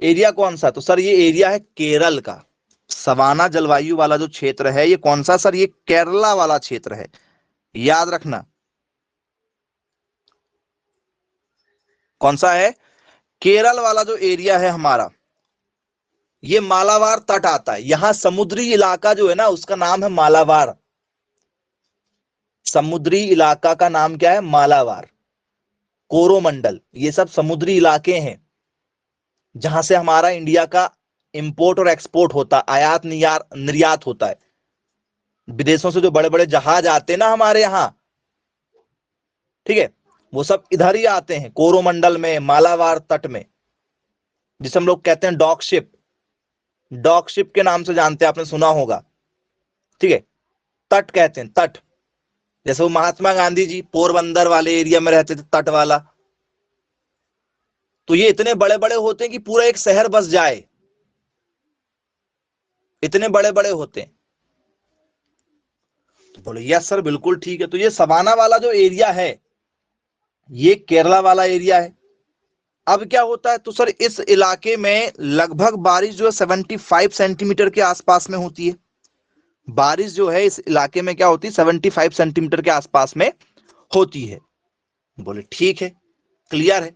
एरिया कौन सा? तो सर ये एरिया है केरल का। सवाना जलवायु वाला जो क्षेत्र है ये कौन सा? सर ये केरला वाला क्षेत्र है, याद रखना। कौन सा है? केरल वाला जो एरिया है हमारा, ये मालाबार तट आता है। यहां समुद्री इलाका जो है ना उसका नाम है मालाबार। समुद्री इलाका का नाम क्या है? मालाबार, कोरोमंडल, ये सब समुद्री इलाके हैं जहां से हमारा इंडिया का इंपोर्ट और एक्सपोर्ट होता, आयात निर्यात होता है। विदेशों से जो बड़े बड़े जहाज आते हैं ना हमारे यहाँ, ठीक है, वो सब इधर ही आते हैं, कोरोमंडल में, मालाबार तट में, जिसे हम लोग कहते हैं डॉक शिप। डॉक शिप के नाम से जानते हैं, आपने सुना होगा, ठीक है, तट कहते हैं, तट। जैसे वो महात्मा गांधी जी पोरबंदर वाले एरिया में रहते थे, तट वाला। तो ये इतने बड़े बड़े होते हैं कि पूरा एक शहर बस जाए, इतने बड़े बड़े होते हैं। तो बोले यस सर बिल्कुल ठीक है। तो ये सवाना वाला जो एरिया है ये केरला वाला एरिया है। अब क्या होता है, तो सर इस इलाके में लगभग बारिश जो है 75 सेंटीमीटर के आसपास में होती है। बारिश जो है इस इलाके में क्या होती है, 75 सेंटीमीटर के आसपास में होती है। बोले ठीक है, क्लियर है।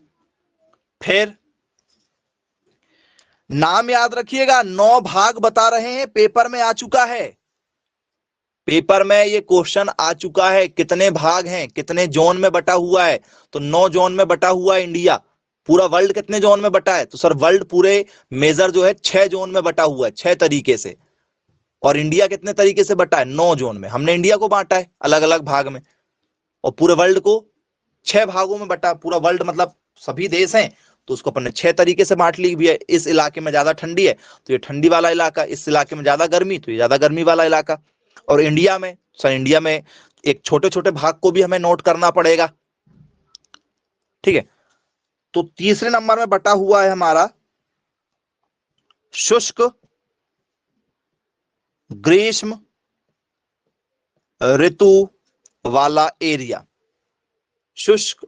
फिर नाम याद रखिएगा, 9 भाग बता रहे हैं, पेपर में आ चुका है। पेपर में ये क्वेश्चन आ चुका है, कितने भाग हैं, कितने जोन में बटा हुआ है। तो 9 जोन में बटा हुआ है इंडिया। पूरा वर्ल्ड कितने जोन में बटा है, तो सर वर्ल्ड पूरे मेजर जो है 6 जोन में बटा हुआ है, 6 तरीके से। और इंडिया कितने तरीके से बटा है, 9 जोन में। हमने इंडिया को बांटा है अलग अलग भाग में, और पूरे वर्ल्ड को 6 भागों में बटा। पूरा वर्ल्ड मतलब सभी देश हैं, तो उसको अपन ने 6 तरीके से बांट ली भी है। इस इलाके में ज्यादा ठंडी है तो ये ठंडी वाला इलाका, इस इलाके में ज्यादा गर्मी तो ये ज्यादा गर्मी वाला इलाका। और इंडिया में, सर इंडिया में एक छोटे छोटे भाग को भी हमें नोट करना पड़ेगा, ठीक है। तो तीसरे नंबर में बटा हुआ है हमारा शुष्क ग्रीष्म ऋतु वाला एरिया। शुष्क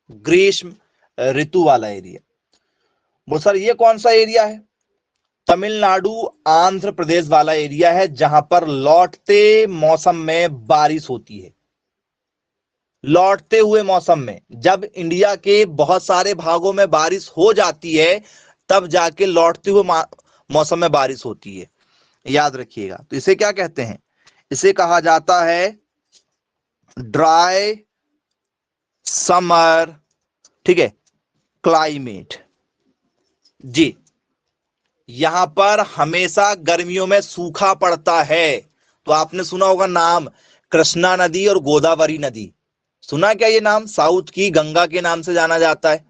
ग्रीष्म ऋतु वाला एरिया। वो सर ये कौन सा एरिया है, तमिलनाडु आंध्र प्रदेश वाला एरिया है, जहां पर लौटते मौसम में बारिश होती है। लौटते हुए मौसम में, जब इंडिया के बहुत सारे भागों में बारिश हो जाती है तब जाके लौटते हुए मौसम में बारिश होती है, याद रखिएगा। तो इसे क्या कहते हैं, इसे कहा जाता है ड्राई समर, ठीक है, क्लाइमेट जी। यहां पर हमेशा गर्मियों में सूखा पड़ता है। तो आपने सुना होगा नाम कृष्णा नदी और गोदावरी नदी, सुना क्या ये नाम, साउथ की गंगा के नाम से जाना जाता है।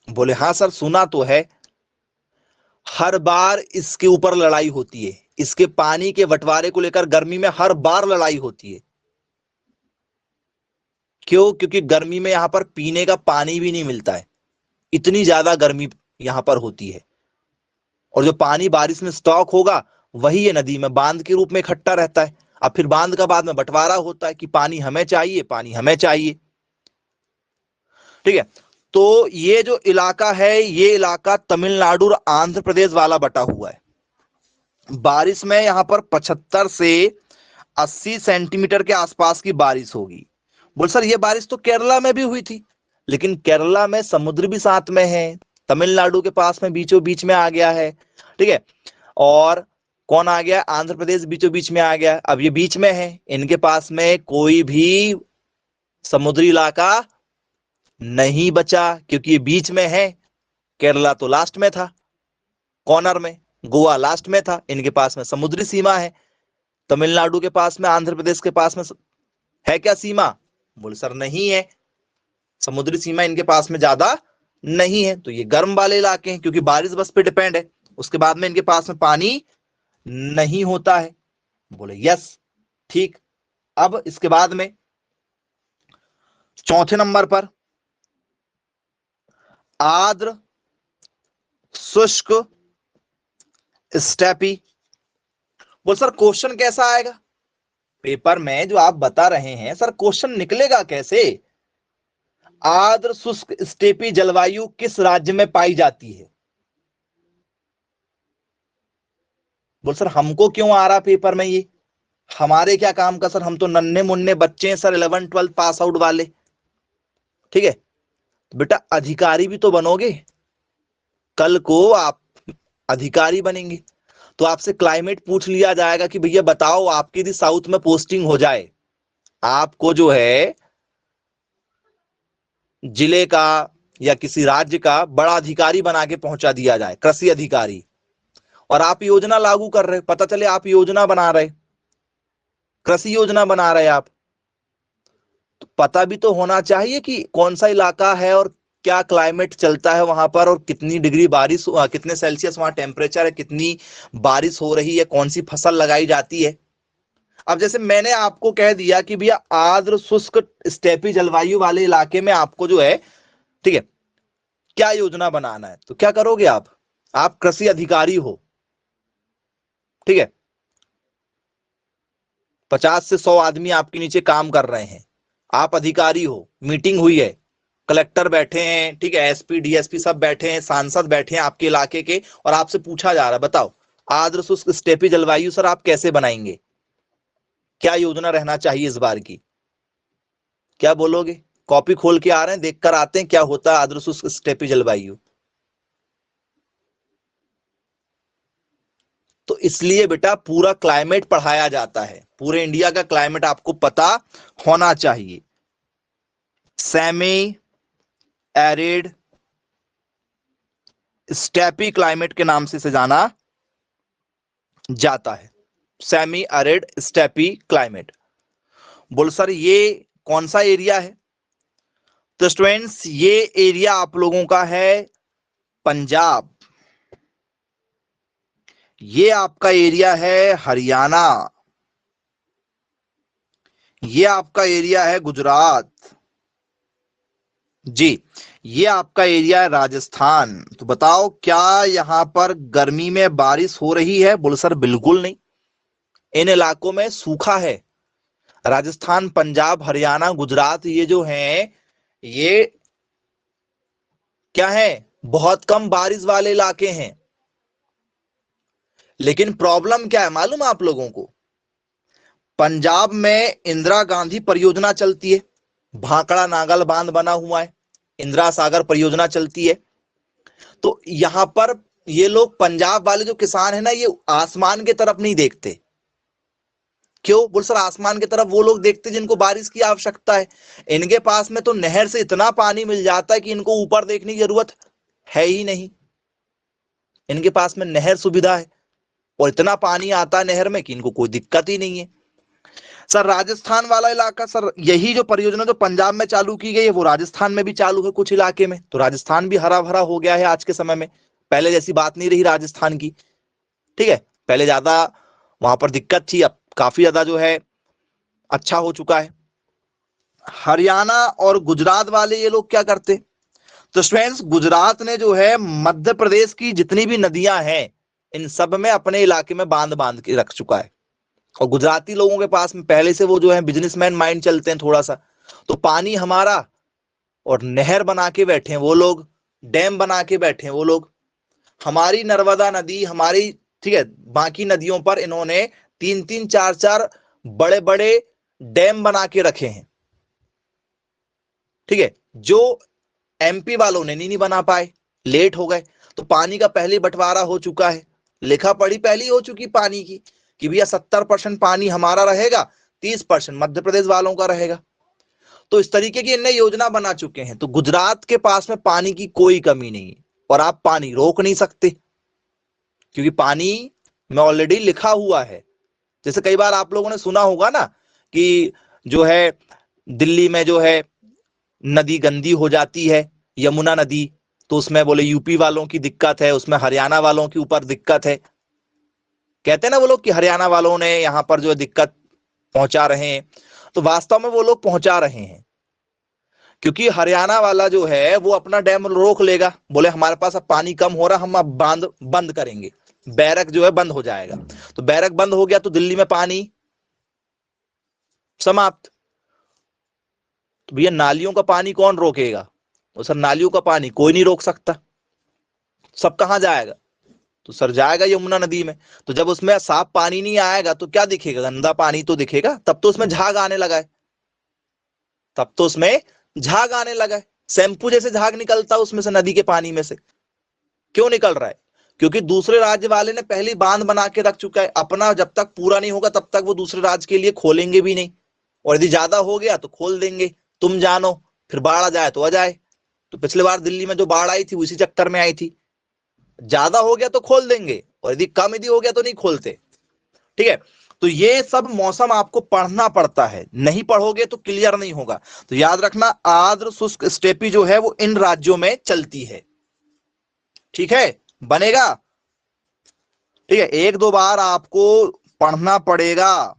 बोले हाँ सर सुना तो है। हर बार इसके ऊपर लड़ाई होती है, इसके पानी के बंटवारे को लेकर गर्मी में हर बार लड़ाई होती है। क्यों, क्योंकि गर्मी में यहां पर पीने का पानी भी नहीं मिलता है, इतनी ज्यादा गर्मी यहां पर होती है। और जो पानी बारिश में स्टॉक होगा वही ये नदी में बांध के रूप में इकट्ठा रहता है। अब फिर बांध का बाद में बंटवारा होता है कि पानी हमें चाहिए, पानी हमें चाहिए, ठीक है। तो ये जो इलाका है ये इलाका तमिलनाडु और आंध्र प्रदेश वाला बटा हुआ है। बारिश में यहां पर 75 से 80 सेंटीमीटर के आसपास की बारिश होगी। बोल सर ये बारिश तो केरला में भी हुई थी, लेकिन केरला में समुद्र भी साथ में है, तमिलनाडु के पास में बीचों बीच में आ गया है, ठीक है। और कौन आ गया, आंध्र प्रदेश बीचों बीच में आ गया। अब ये बीच में है, इनके पास में कोई भी समुद्री इलाका नहीं बचा, क्योंकि ये बीच में है। केरला तो लास्ट में था, कॉर्नर में, गोवा लास्ट में था, इनके पास में समुद्री सीमा है। तमिलनाडु के पास में, आंध्र प्रदेश के पास में है क्या सीमा, बोले सर नहीं है, समुद्री सीमा इनके पास में ज्यादा नहीं है। तो ये गर्म वाले इलाके हैं, क्योंकि बारिश बस पे डिपेंड है। उसके बाद में इनके पास में पानी नहीं होता है। बोले यस ठीक। अब इसके बाद में चौथे नंबर पर आर्द्र शुष्क स्टेपी। बोल सर क्वेश्चन कैसा आएगा पेपर में, जो आप बता रहे हैं सर क्वेश्चन निकलेगा कैसे। आर्द्र शुष्क स्टेपी जलवायु किस राज्य में पाई जाती है। बोल सर हमको क्यों आ रहा पेपर में ये, हमारे क्या काम का सर, हम तो नन्हे मुन्ने बच्चे हैं सर, 11 12 पास आउट वाले, ठीक है। तो बेटा अधिकारी भी तो बनोगे, कल को आप अधिकारी बनेंगे, तो आपसे क्लाइमेट पूछ लिया जाएगा कि भैया बताओ आपकी यदि साउथ में पोस्टिंग हो जाए, आपको जो है जिले का या किसी राज्य का बड़ा अधिकारी बना के पहुंचा दिया जाए, कृषि अधिकारी, और आप योजना लागू कर रहे, पता चले आप योजना बना रहे, कृषि योजना बना रहे आप, तो पता भी तो होना चाहिए कि कौन सा इलाका है और क्या क्लाइमेट चलता है वहां पर, और कितनी डिग्री बारिश, कितने सेल्सियस वहां टेम्परेचर है, कितनी बारिश हो रही है, कौन सी फसल लगाई जाती है। अब जैसे मैंने आपको कह दिया कि भैया आर्द्र शुष्क स्टेपी जलवायु वाले इलाके में आपको जो है, ठीक है, क्या योजना बनाना है, तो क्या करोगे आप कृषि अधिकारी हो, ठीक है, 50 से 100 आदमी आपके नीचे काम कर रहे हैं, आप अधिकारी हो, मीटिंग हुई है, कलेक्टर बैठे हैं, ठीक है, एसपी डीएसपी सब बैठे हैं, सांसद बैठे हैं आपके इलाके के, और आपसे पूछा जा रहा है बताओ आर्द्र शुष्क स्टेपी जलवायु सर आप कैसे बनाएंगे, क्या योजना रहना चाहिए इस बार की, क्या बोलोगे? कॉपी खोल के आ रहे हैं, देख कर आते हैं क्या होता है आर्द्र शुष्क स्टेपी जलवायु। तो इसलिए बेटा पूरा क्लाइमेट पढ़ाया जाता है, पूरे इंडिया का क्लाइमेट आपको पता होना चाहिए। सेमी एरिड स्टेपी क्लाइमेट के नाम से इसे जाना जाता है, सेमी एरिड स्टेपी क्लाइमेट। बोल सर ये कौन सा एरिया है? तो स्टूडेंट्स ये एरिया आप लोगों का है पंजाब, ये आपका एरिया है हरियाणा, ये आपका एरिया है गुजरात, जी ये आपका एरिया है राजस्थान। तो बताओ क्या यहां पर गर्मी में बारिश हो रही है? बोले सर बिल्कुल नहीं, इन इलाकों में सूखा है। राजस्थान, पंजाब, हरियाणा, गुजरात ये जो हैं ये क्या है, बहुत कम बारिश वाले इलाके हैं। लेकिन प्रॉब्लम क्या है मालूम आप लोगों को? पंजाब में इंदिरा गांधी परियोजना चलती है, भाखड़ा नागल बांध बना हुआ है, इंदिरा सागर परियोजना चलती है। तो यहां पर ये लोग पंजाब वाले जो किसान है ना, ये आसमान की तरफ नहीं देखते। क्यों? बोल सर आसमान की तरफ वो लोग देखते जिनको बारिश की आवश्यकता है। इनके पास में तो नहर से इतना पानी मिल जाता है कि इनको ऊपर देखने की जरूरत है ही नहीं। इनके पास में नहर सुविधा है और इतना पानी आता है नहर में कि इनको कोई दिक्कत ही नहीं है। सर राजस्थान वाला इलाका, सर यही जो परियोजना जो पंजाब में चालू की गई है वो राजस्थान में भी चालू है कुछ इलाके में। तो राजस्थान भी हरा भरा हो गया है आज के समय में, पहले जैसी बात नहीं रही राजस्थान की, ठीक है। पहले ज्यादा वहां पर दिक्कत थी, अब काफी ज्यादा जो है अच्छा हो चुका है। हरियाणा और गुजरात वाले ये लोग क्या करते? तो स्टूडेंट्स गुजरात ने जो है मध्य प्रदेश की जितनी भी नदियां हैं इन सब में अपने इलाके में बांध बांध के रख चुका है। और गुजराती लोगों के पास में पहले से वो जो है बिजनेसमैन माइंड चलते हैं थोड़ा सा, तो पानी हमारा, और नहर बना के बैठे हैं वो लोग, डैम बना के बैठे हैं वो लोग। हमारी नर्मदा नदी हमारी, ठीक है, बाकी नदियों पर इन्होंने 3-3 4-4 बड़े बड़े डैम बना के रखे हैं, ठीक है, जो एमपी वालों ने नहीं बना पाए, लेट हो गए। तो पानी का पहले बंटवारा हो चुका है, लिखा पढ़ी पहली हो चुकी पानी की कि भैया 70% पानी हमारा रहेगा, 30% मध्य प्रदेश वालों का रहेगा। तो इस तरीके की इनने योजना बना चुके हैं। तो गुजरात के पास में पानी की कोई कमी नहीं है और आप पानी रोक नहीं सकते क्योंकि पानी में ऑलरेडी लिखा हुआ है। जैसे कई बार आप लोगों ने सुना होगा ना कि जो है दिल्ली में जो है नदी गंदी हो जाती है, यमुना नदी, तो उसमें बोले यूपी वालों की दिक्कत है, उसमें हरियाणा वालों के ऊपर दिक्कत है। कहते हैं ना वो लोग कि हरियाणा वालों ने यहां पर जो है दिक्कत पहुंचा रहे हैं, तो वास्तव में वो लोग पहुंचा रहे हैं क्योंकि हरियाणा वाला जो है वो अपना डैम रोक लेगा, बोले हमारे पास अब पानी कम हो रहा, हम अब बांध बंद करेंगे, बैरक जो है बंद हो जाएगा। तो बैरक बंद हो गया तो दिल्ली में पानी समाप्त। तो भैया नालियों का पानी कौन रोकेगा? तो सर नालियों का पानी कोई नहीं रोक सकता, सब कहां जाएगा? तो सर जाएगा यमुना नदी में। तो जब उसमें साफ पानी नहीं आएगा तो क्या दिखेगा? गंदा पानी तो दिखेगा, तब तो उसमें झाग आने लगा है, तब तो उसमें झाग आने लगा है, शैंपू जैसे झाग निकलता है उसमें से, नदी के पानी में से। क्यों निकल रहा है? क्योंकि दूसरे राज्य वाले ने पहले बांध बना के रख चुका है, अपना जब तक पूरा नहीं होगा तब तक वो दूसरे राज्य के लिए खोलेंगे भी नहीं, और यदि ज्यादा हो गया तो खोल देंगे, तुम जानो, फिर बाढ़ आ जाए तो आ जाए। तो पिछले बार दिल्ली में जो बाढ़ आई थी उसी चक्कर में आई थी, ज्यादा हो गया तो खोल देंगे और यदि कम यदि हो गया तो नहीं खोलते, ठीक है। तो ये सब मौसम आपको पढ़ना पड़ता है, नहीं पढ़ोगे तो क्लियर नहीं होगा। तो याद रखना आर्द्र शुष्क स्टेपी जो है वो इन राज्यों में चलती है, ठीक है, बनेगा, ठीक है। एक दो बार आपको पढ़ना पड़ेगा,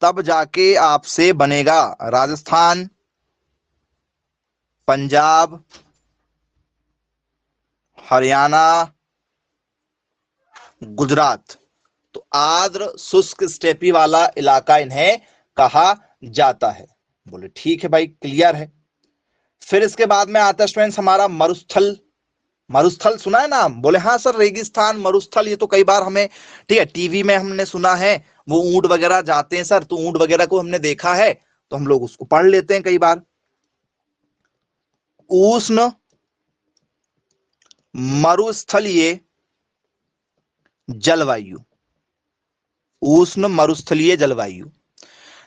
तब जाके आपसे बनेगा राजस्थान, पंजाब, हरियाणा, गुजरात। तो आर्द्र शुष्क स्टेपी वाला इलाका इन्हें कहा जाता है। बोले ठीक है भाई, क्लियर है। फिर इसके बाद में आता है स्टूडेंट्स हमारा मरुस्थल। मरुस्थल सुना है नाम? बोले हाँ सर, रेगिस्तान, मरुस्थल, ये तो कई बार हमें, ठीक है, टीवी में हमने सुना है। वो ऊंट वगैरह जाते हैं सर, तो ऊंट वगैरह को हमने देखा है, तो हम लोग उसको पढ़ लेते हैं कई बार। उष्ण मरुस्थलीय जलवायु, उष्ण मरुस्थलीय जलवायु,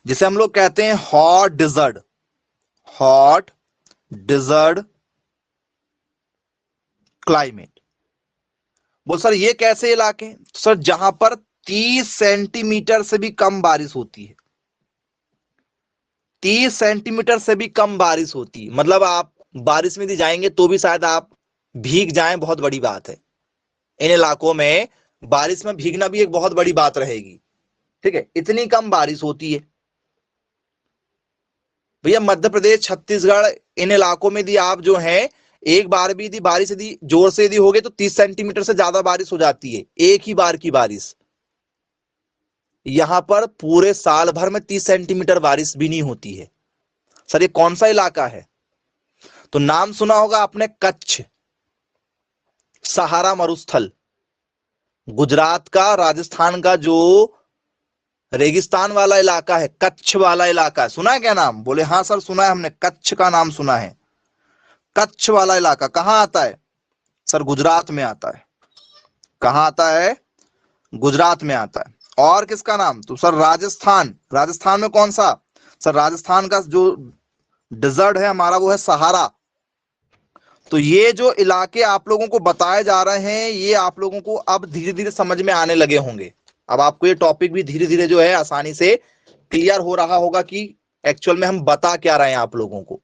जिसे हम लोग कहते हैं hot desert, hot desert climate. बोल सर ये कैसे इलाके? सर जहां पर 30 सेंटीमीटर से भी कम बारिश होती है, 30 सेंटीमीटर से भी कम बारिश होती है, मतलब आप बारिश में भी जाएंगे तो भी शायद आप भीग जाएं, बहुत बड़ी बात है। इन इलाकों में बारिश में भीगना भी एक बहुत बड़ी बात रहेगी, ठीक है, इतनी कम बारिश होती है। भैया मध्य प्रदेश, छत्तीसगढ़, इन इलाकों में यदि आप जो है एक बार भी यदि बारिश यदि जोर से यदि हो गई तो 30 सेंटीमीटर से ज्यादा बारिश हो जाती है, एक ही बार की बारिश। यहां पर पूरे साल भर में 30 सेंटीमीटर बारिश भी नहीं होती है। सर ये कौन सा इलाका है? तो नाम सुना होगा आपने, कच्छ, सहारा मरुस्थल, गुजरात का, राजस्थान का जो रेगिस्तान वाला इलाका है, कच्छ वाला इलाका है, सुना है क्या नाम? बोले हाँ सर सुना है, हमने कच्छ का नाम सुना है। कच्छ वाला इलाका कहां आता है? सर गुजरात में आता है। कहां आता है? गुजरात में आता है। और किसका नाम? तो सर राजस्थान, राजस्थान में कौन सा? सर राजस्थान का जो डिजर्ट है हमारा वो है सहारा। तो ये जो इलाके आप लोगों को बताए जा रहे हैं, ये आप लोगों को अब धीरे धीरे समझ में आने लगे होंगे। अब आपको ये टॉपिक भी धीरे धीरे जो है आसानी से क्लियर हो रहा होगा कि एक्चुअल में हम बता क्या रहे हैं आप लोगों को।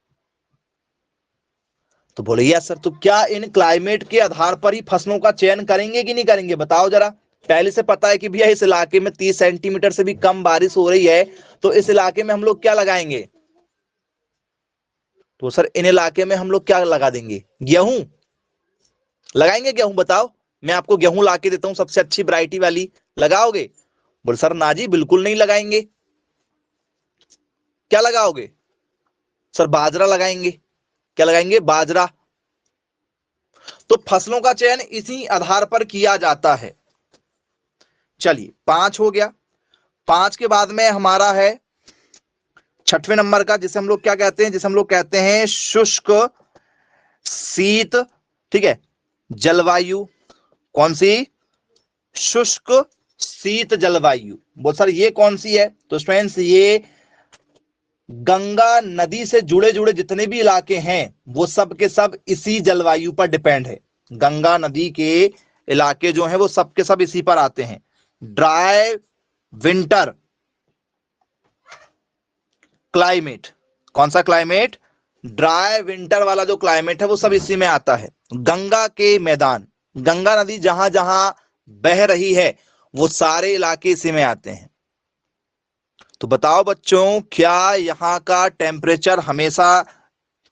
तो बोले यस सर, तो क्या इन क्लाइमेट के आधार पर ही फसलों का चयन करेंगे कि नहीं करेंगे? बताओ जरा। पहले से पता है कि भैया इस इलाके में 30 सेंटीमीटर से भी कम बारिश हो रही है, तो इस इलाके में हम लोग क्या लगाएंगे? तो सर इन इलाके में हम लोग क्या लगा देंगे? गेहूं लगाएंगे। गेहूं बताओ, मैं आपको गेहूं ला के देता हूं सबसे अच्छी वैरायटी वाली, लगाओगे? बोले सर ना जी, बिल्कुल नहीं लगाएंगे। क्या लगाओगे? सर बाजरा लगाएंगे। क्या लगाएंगे? बाजरा। तो फसलों का चयन इसी आधार पर किया जाता है। चलिए 5 हो गया। 5 के बाद में हमारा है 6वें नंबर का, जिसे हम लोग क्या कहते हैं? जिसे हम लोग कहते हैं शुष्क शीत, ठीक है, जलवायु। कौन सी? शुष्क शीत जलवायु। बोल सर ये कौन सी है? तो स्टूडेंट्स ये गंगा नदी से जुड़े जुड़े जितने भी इलाके हैं वो सब के सब इसी जलवायु पर डिपेंड है। गंगा नदी के इलाके जो हैं वो सब के सब इसी पर आते हैं। Dry winter climate. कौन सा क्लाइमेट? ड्राई विंटर वाला जो क्लाइमेट है वो सब इसी में आता है। गंगा के मैदान, गंगा नदी जहां जहां बह रही है वो सारे इलाके इसी में आते हैं। तो बताओ बच्चों, क्या यहाँ का टेम्परेचर हमेशा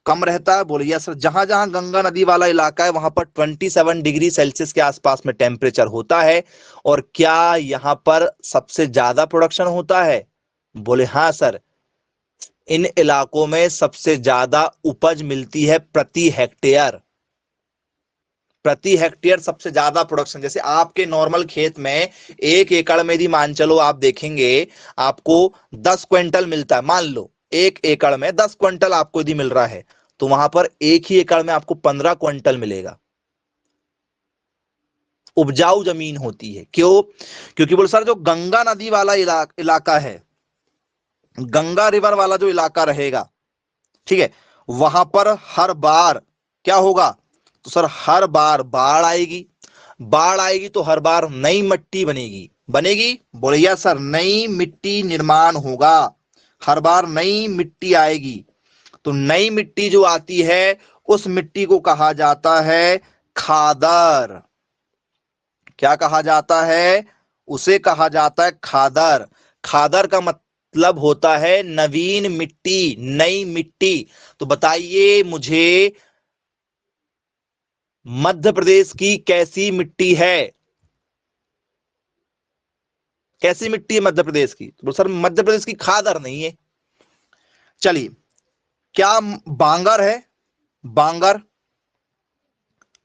कम रहता है? बोलिए सर, जहां जहां गंगा नदी वाला इलाका है वहां पर 27 डिग्री सेल्सियस के आसपास में टेम्परेचर होता है। और क्या यहाँ पर सबसे ज्यादा प्रोडक्शन होता है? बोले हाँ सर, इन इलाकों में सबसे ज्यादा उपज मिलती है प्रति हेक्टेयर। प्रति हेक्टेयर सबसे ज्यादा प्रोडक्शन। जैसे आपके नॉर्मल खेत में 1 एकड़ में यदि मान चलो आप देखेंगे आपको 10 क्विंटल मिलता है, मान लो 1 एकड़ में 10 क्विंटल आपको यदि मिल रहा है, तो वहां पर 1 ही एकड़ में आपको 15 क्विंटल मिलेगा। उपजाऊ जमीन होती है। क्यों? क्योंकि बोल सर जो गंगा नदी वाला इलाका है, गंगा रिवर वाला जो इलाका रहेगा, ठीक है, वहां पर हर बार क्या होगा? तो सर हर बार बाढ़ आएगी। बाढ़ आएगी तो हर बार नई मिट्टी बनेगी। बनेगी? बोलिए सर, नई मिट्टी निर्माण होगा। हर बार नई मिट्टी आएगी। तो नई मिट्टी जो आती है उस मिट्टी को कहा जाता है खादर। क्या कहा जाता है? उसे कहा जाता है खादर। खादर का मतलब होता है नवीन मिट्टी, नई मिट्टी। तो बताइए मुझे मध्य प्रदेश की कैसी मिट्टी है? कैसी मिट्टी है मध्य प्रदेश की? तो सर मध्य प्रदेश की खादर नहीं है। चलिए, क्या बांगर है? बांगर,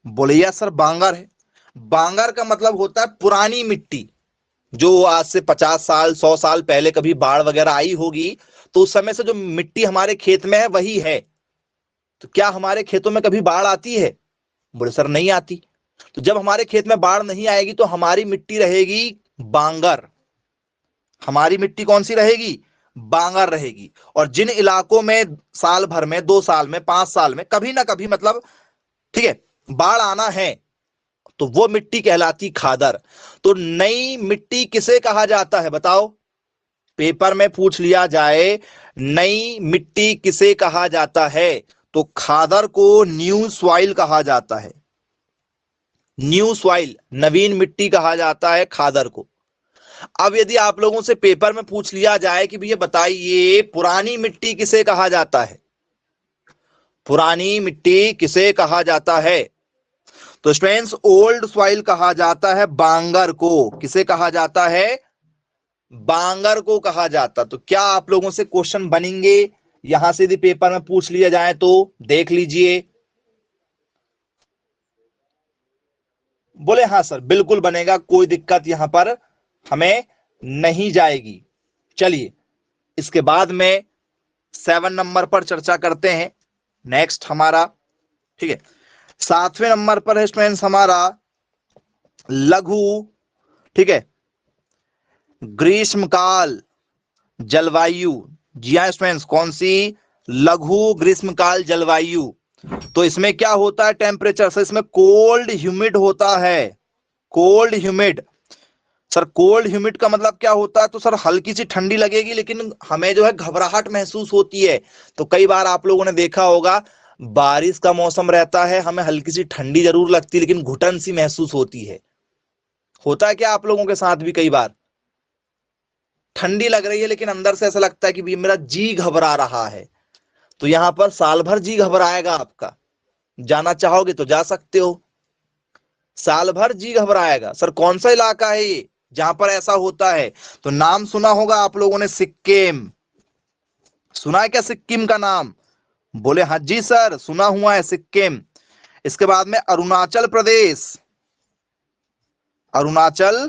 बोलिए सर बांगर है। बांगर का मतलब होता है पुरानी मिट्टी, जो आज से 50 साल 100 साल पहले कभी बाढ़ वगैरह आई होगी, तो उस समय से जो मिट्टी हमारे खेत में है वही है। तो क्या हमारे खेतों में कभी बाढ़ आती है? बोले सर नहीं आती। तो जब हमारे खेत में बाढ़ नहीं आएगी तो हमारी मिट्टी रहेगी बांगर। हमारी मिट्टी कौन सी रहेगी? बांगर रहेगी। और जिन इलाकों में साल भर में, 2 साल में, 5 साल में कभी ना कभी मतलब, ठीक है, बाढ़ आना है, तो वो मिट्टी कहलाती खादर। तो नई मिट्टी किसे कहा जाता है बताओ? पेपर में पूछ लिया जाए नई मिट्टी किसे कहा जाता है, तो खादर को न्यू सॉइल कहा जाता है। न्यू सॉइल, नवीन मिट्टी कहा जाता है खादर को। अब यदि आप लोगों से पेपर में पूछ लिया जाए कि भैया बताइए पुरानी मिट्टी किसे कहा जाता है, पुरानी मिट्टी किसे कहा जाता है, तो स्टूडेंट्स ओल्ड सॉइल कहा जाता है बांगर को। किसे कहा जाता है? बांगर को कहा जाता। तो क्या आप लोगों से क्वेश्चन बनेंगे यहां से यदि पेपर में पूछ लिया जाए तो? देख लीजिए। बोले हाँ सर बिल्कुल बनेगा, कोई दिक्कत यहां पर हमें नहीं जाएगी। चलिए, इसके बाद में 7 नंबर पर चर्चा करते हैं। नेक्स्ट हमारा, ठीक है, 7वें नंबर पर है स्टूडेंट्स हमारा लघु, ठीक है, ग्रीष्मकाल जलवायु। जी हाँ स्टूडेंट्स, कौन सी? लघु ग्रीष्मकाल जलवायु। तो इसमें क्या होता है टेम्परेचर से? इसमें कोल्ड ह्यूमिड होता है। Cold humid. Sir cold humid का मतलब क्या होता है? तो सर हल्की सी ठंडी लगेगी लेकिन हमें जो है घबराहट महसूस होती है। तो कई बार आप लोगों ने देखा होगा, बारिश का मौसम रहता है, हमें हल्की सी ठंडी जरूर लगती है लेकिन घुटन सी महसूस होती है। होता है क्या आप लोगों के साथ भी? कई बार ठंडी लग रही है लेकिन अंदर से ऐसा लगता है कि भी मेरा जी घबरा रहा है। तो यहां पर साल भर जी घबराएगा आपका, जाना चाहोगे तो जा सकते हो। साल भर जी घबराएगा। सर कौन सा इलाका है ये जहां पर ऐसा होता है? तो नाम सुना होगा आप लोगों ने, सिक्किम। सुना है क्या सिक्किम का नाम? बोले हाँ जी सर सुना हुआ है सिक्किम। इसके बाद में अरुणाचल प्रदेश। अरुणाचल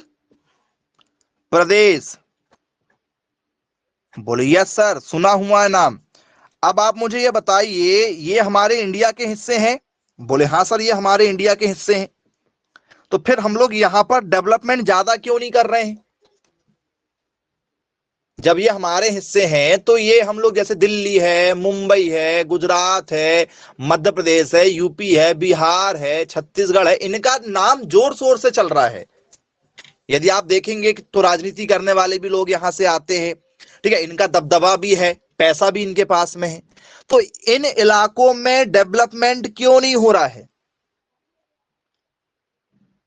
प्रदेश, बोले यस सर सुना हुआ है नाम। अब आप मुझे ये बताइए, ये हमारे इंडिया के हिस्से हैं? बोले हाँ सर ये हमारे इंडिया के हिस्से हैं। तो फिर हम लोग यहां पर डेवलपमेंट ज्यादा क्यों नहीं कर रहे हैं? जब ये हमारे हिस्से हैं तो ये हम लोग, जैसे दिल्ली है, मुंबई है, गुजरात है, मध्य प्रदेश है, यूपी है, बिहार है, छत्तीसगढ़ है, इनका नाम जोर शोर से चल रहा है। यदि आप देखेंगे तो राजनीति करने वाले भी लोग यहां से आते हैं, ठीक है, इनका दबदबा भी है, पैसा भी इनके पास में है। तो इन इलाकों में डेवलपमेंट क्यों नहीं हो रहा है?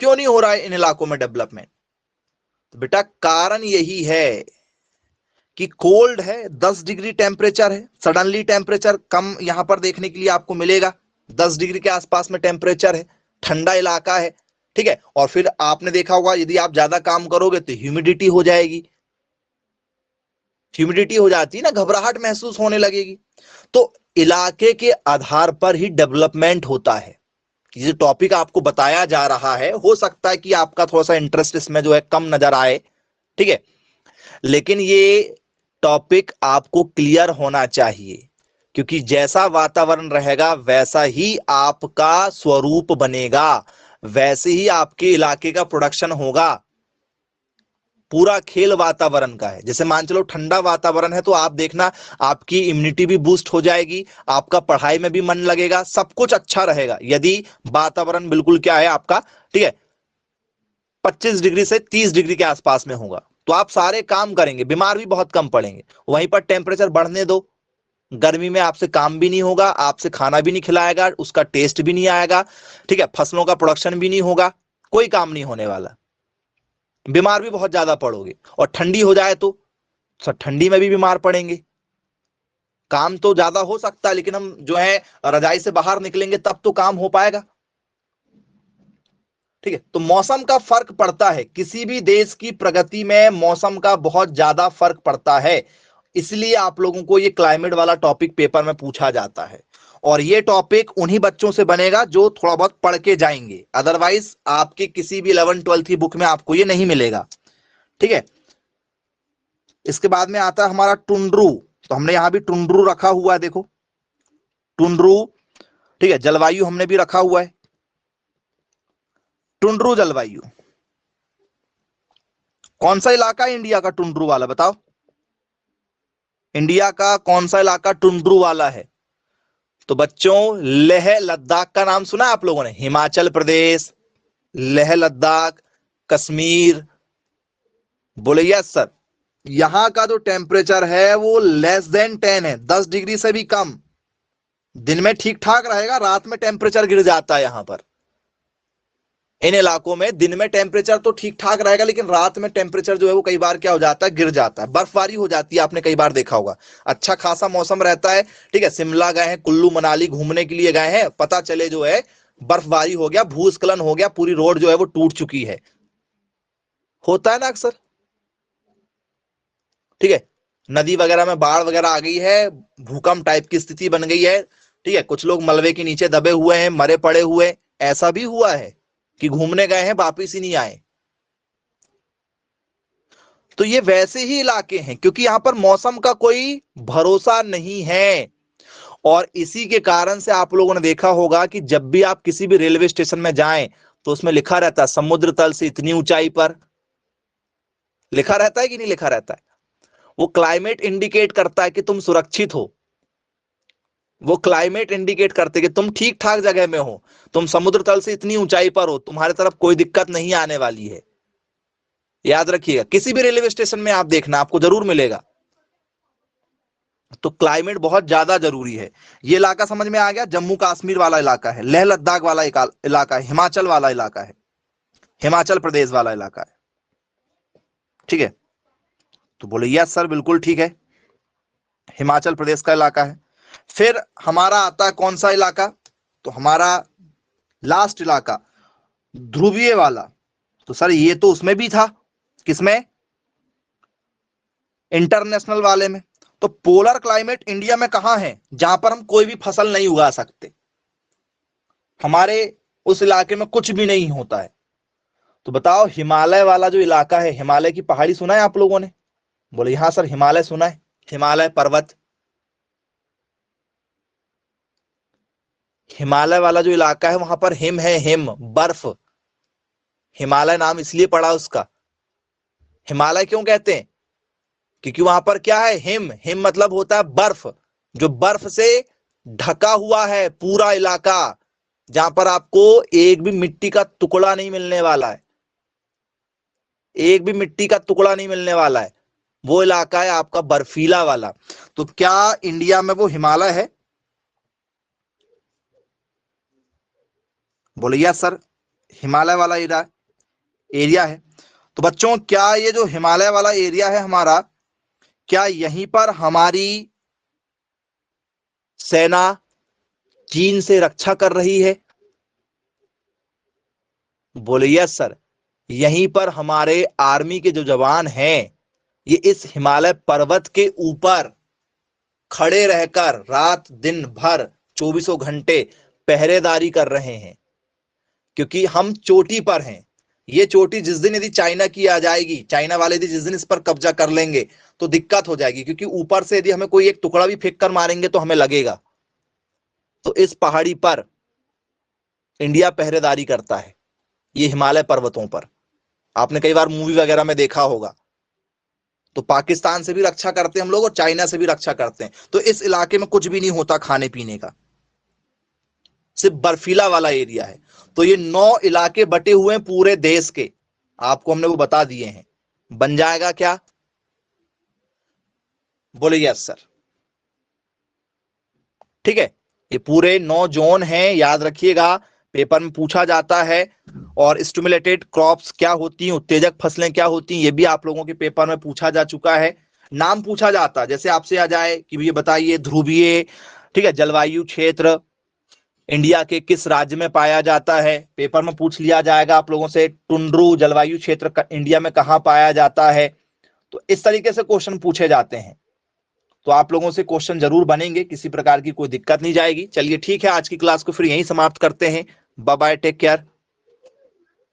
क्यों नहीं हो रहा है इन इलाकों में डेवलपमेंट? तो बेटा कारण यही है कि कोल्ड है, 10 डिग्री टेम्परेचर है, सडनली टेम्परेचर कम यहां पर देखने के लिए आपको मिलेगा। 10 डिग्री के आसपास में टेम्परेचर है, ठंडा इलाका है, ठीक है। और फिर आपने देखा होगा यदि आप ज्यादा काम करोगे तो ह्यूमिडिटी हो जाएगी। ह्यूमिडिटी हो जाती है ना, घबराहट महसूस होने लगेगी। तो इलाके के आधार पर ही डेवलपमेंट होता है। ये टॉपिक आपको बताया जा रहा है, हो सकता है कि आपका थोड़ा सा इंटरेस्ट इसमें जो है कम नजर आए, ठीक है, लेकिन ये टॉपिक आपको क्लियर होना चाहिए, क्योंकि जैसा वातावरण रहेगा वैसा ही आपका स्वरूप बनेगा, वैसे ही आपके इलाके का प्रोडक्शन होगा। पूरा खेल वातावरण का है। जैसे मान चलो ठंडा वातावरण है तो आप देखना आपकी इम्यूनिटी भी बूस्ट हो जाएगी, आपका पढ़ाई में भी मन लगेगा, सब कुछ अच्छा रहेगा। यदि वातावरण बिल्कुल क्या है आपका, ठीक है, 25 डिग्री से 30 डिग्री के आसपास में होगा तो आप सारे काम करेंगे, बीमार भी बहुत कम पड़ेंगे। वहीं पर टेम्परेचर बढ़ने दो, गर्मी में आपसे काम भी नहीं होगा, आपसे खाना भी नहीं खिलाएगा, उसका टेस्ट भी नहीं आएगा, ठीक है, फसलों का प्रोडक्शन भी नहीं होगा, कोई काम नहीं होने वाला, बीमार भी बहुत ज्यादा पड़ोगे। और ठंडी हो जाए तो सर ठंडी में भी बीमार पड़ेंगे। काम तो ज्यादा हो सकता है, लेकिन हम जो है रजाई से बाहर निकलेंगे तब तो काम हो पाएगा। ठीक है, तो मौसम का फर्क पड़ता है, किसी भी देश की प्रगति में मौसम का बहुत ज्यादा फर्क पड़ता है। इसलिए आप लोगों को ये क्लाइमेट वाला टॉपिक पेपर में पूछा जाता है, और ये टॉपिक उन्हीं बच्चों से बनेगा जो थोड़ा बहुत पढ़ के जाएंगे, अदरवाइज आपके किसी भी 11th-12th की बुक में आपको ये नहीं मिलेगा। ठीक है, इसके बाद में आता है हमारा टुंड्रू। तो हमने यहां भी टुंड्रू रखा हुआ है, देखो टुंड्रू। ठीक है, जलवायु हमने भी रखा हुआ है, टुंड्रू जलवायु। कौन सा इलाका है इंडिया का टुंड्रू वाला, बताओ इंडिया का कौन सा इलाका टुंड्रू वाला है? तो बच्चों, लेह लद्दाख का नाम सुना आप लोगों ने? हिमाचल प्रदेश, लेह लद्दाख, कश्मीर। बोले यस सर। यहां का जो टेम्परेचर है वो लेस देन 10 है, 10 डिग्री से भी कम। दिन में ठीक ठाक रहेगा, रात में टेम्परेचर गिर जाता है। यहां पर इन इलाकों में दिन में टेम्परेचर तो ठीक ठाक रहेगा, लेकिन रात में टेम्परेचर जो है वो कई बार क्या हो जाता है, गिर जाता है, बर्फबारी हो जाती है। आपने कई बार देखा होगा, अच्छा खासा मौसम रहता है। ठीक है, शिमला गए हैं, कुल्लू मनाली घूमने के लिए गए हैं, पता चले जो है बर्फबारी हो गया, भूस्खलन हो गया, पूरी रोड जो है वो टूट चुकी है। होता है ना अक्सर। ठीक है, नदी वगैरह में बाढ़ वगैरह आ गई है, भूकंप टाइप की स्थिति बन गई है। ठीक है, कुछ लोग मलबे के नीचे दबे हुए हैं, मरे पड़े हुए, ऐसा भी हुआ है कि घूमने गए हैं वापिस ही नहीं आए। तो ये वैसे ही इलाके हैं, क्योंकि यहां पर मौसम का कोई भरोसा नहीं है। और इसी के कारण से आप लोगों ने देखा होगा कि जब भी आप किसी भी रेलवे स्टेशन में जाएं तो उसमें लिखा रहता है समुद्र तल से इतनी ऊंचाई पर। लिखा रहता है कि नहीं लिखा रहता है? वो क्लाइमेट इंडिकेट करता है कि तुम सुरक्षित हो, वो क्लाइमेट इंडिकेट करते कि तुम ठीक ठाक जगह में हो, तुम समुद्र तल से इतनी ऊंचाई पर हो, तुम्हारे तरफ कोई दिक्कत नहीं आने वाली है। याद रखिएगा, किसी भी रेलवे स्टेशन में आप देखना, आपको जरूर मिलेगा। तो क्लाइमेट बहुत ज्यादा जरूरी है। ये इलाका समझ में आ गया, जम्मू कश्मीर वाला इलाका है, लेह लद्दाख वाला इलाका है, हिमाचल वाला इलाका है, हिमाचल प्रदेश वाला इलाका है। ठीक है, तो बोले यस सर बिल्कुल ठीक है, हिमाचल प्रदेश का इलाका है। फिर हमारा आता है कौन सा इलाका? तो हमारा लास्ट इलाका ध्रुवीय वाला। तो सर ये तो उसमें भी था, किसमें? इंटरनेशनल वाले में। तो पोलर क्लाइमेट इंडिया में कहां है जहां पर हम कोई भी फसल नहीं उगा सकते, हमारे उस इलाके में कुछ भी नहीं होता है? तो बताओ, हिमालय वाला जो इलाका है, हिमालय की पहाड़ी सुना है आप लोगों ने? बोले हाँ सर हिमालय सुना है, हिमालय पर्वत। हिमालय वाला जो इलाका है वहां पर हिम है, हिम बर्फ। हिमालय नाम इसलिए पड़ा उसका। हिमालय क्यों कहते हैं? क्योंकि वहां पर क्या है, हिम। हिम मतलब होता है बर्फ, जो बर्फ से ढका हुआ है पूरा इलाका, जहां पर आपको एक भी मिट्टी का टुकड़ा नहीं मिलने वाला है, एक भी मिट्टी का टुकड़ा नहीं मिलने वाला है। वो इलाका है आपका बर्फीला वाला। तो क्या इंडिया में वो हिमालय है? बोले यस सर, हिमालय वाला एरिया है। तो बच्चों, क्या ये जो हिमालय वाला एरिया है हमारा, क्या यहीं पर हमारी सेना चीन से रक्षा कर रही है? बोले यस सर, यहीं पर हमारे आर्मी के जो जवान हैं, ये इस हिमालय पर्वत के ऊपर खड़े रहकर रात दिन भर 24 घंटे पहरेदारी कर रहे हैं, क्योंकि हम चोटी पर हैं। ये चोटी जिस दिन यदि चाइना की आ जाएगी, चाइना वाले यदि जिस दिन इस पर कब्जा कर लेंगे तो दिक्कत हो जाएगी, क्योंकि ऊपर से यदि हमें कोई एक टुकड़ा भी फेंक कर मारेंगे तो हमें लगेगा। तो इस पहाड़ी पर इंडिया पहरेदारी करता है, ये हिमालय पर्वतों पर। आपने कई बार मूवी वगैरह में देखा होगा। तो पाकिस्तान से भी रक्षा करते हैं हम लोग और चाइना से भी रक्षा करते हैं। तो इस इलाके में कुछ भी नहीं होता खाने पीने का, सिर्फ बर्फीला वाला एरिया है। तो ये 9 इलाके बटे हुए हैं पूरे देश के, आपको हमने वो बता दिए हैं। बन जाएगा क्या? बोले यस सर। ठीक है, ये पूरे 9 जोन हैं, याद रखिएगा, पेपर में पूछा जाता है। और स्टिमुलेटेड क्रॉप्स क्या होती हैं, उत्तेजक फसलें क्या होती हैं, ये भी आप लोगों के पेपर में पूछा जा चुका है। नाम पूछा जाता, जैसे आपसे आ जाए कि ये बताइए ध्रुवीय, ठीक है, जलवायु क्षेत्र इंडिया के किस राज्य में पाया जाता है, पेपर में पूछ लिया जाएगा आप लोगों से, टुंड्रू जलवायु क्षेत्र इंडिया में कहाँ पाया जाता है। तो इस तरीके से क्वेश्चन पूछे जाते हैं। तो आप लोगों से क्वेश्चन जरूर बनेंगे, किसी प्रकार की कोई दिक्कत नहीं जाएगी। चलिए ठीक है, आज की क्लास को फिर यहीं समाप्त करते हैं। Bye bye, take care.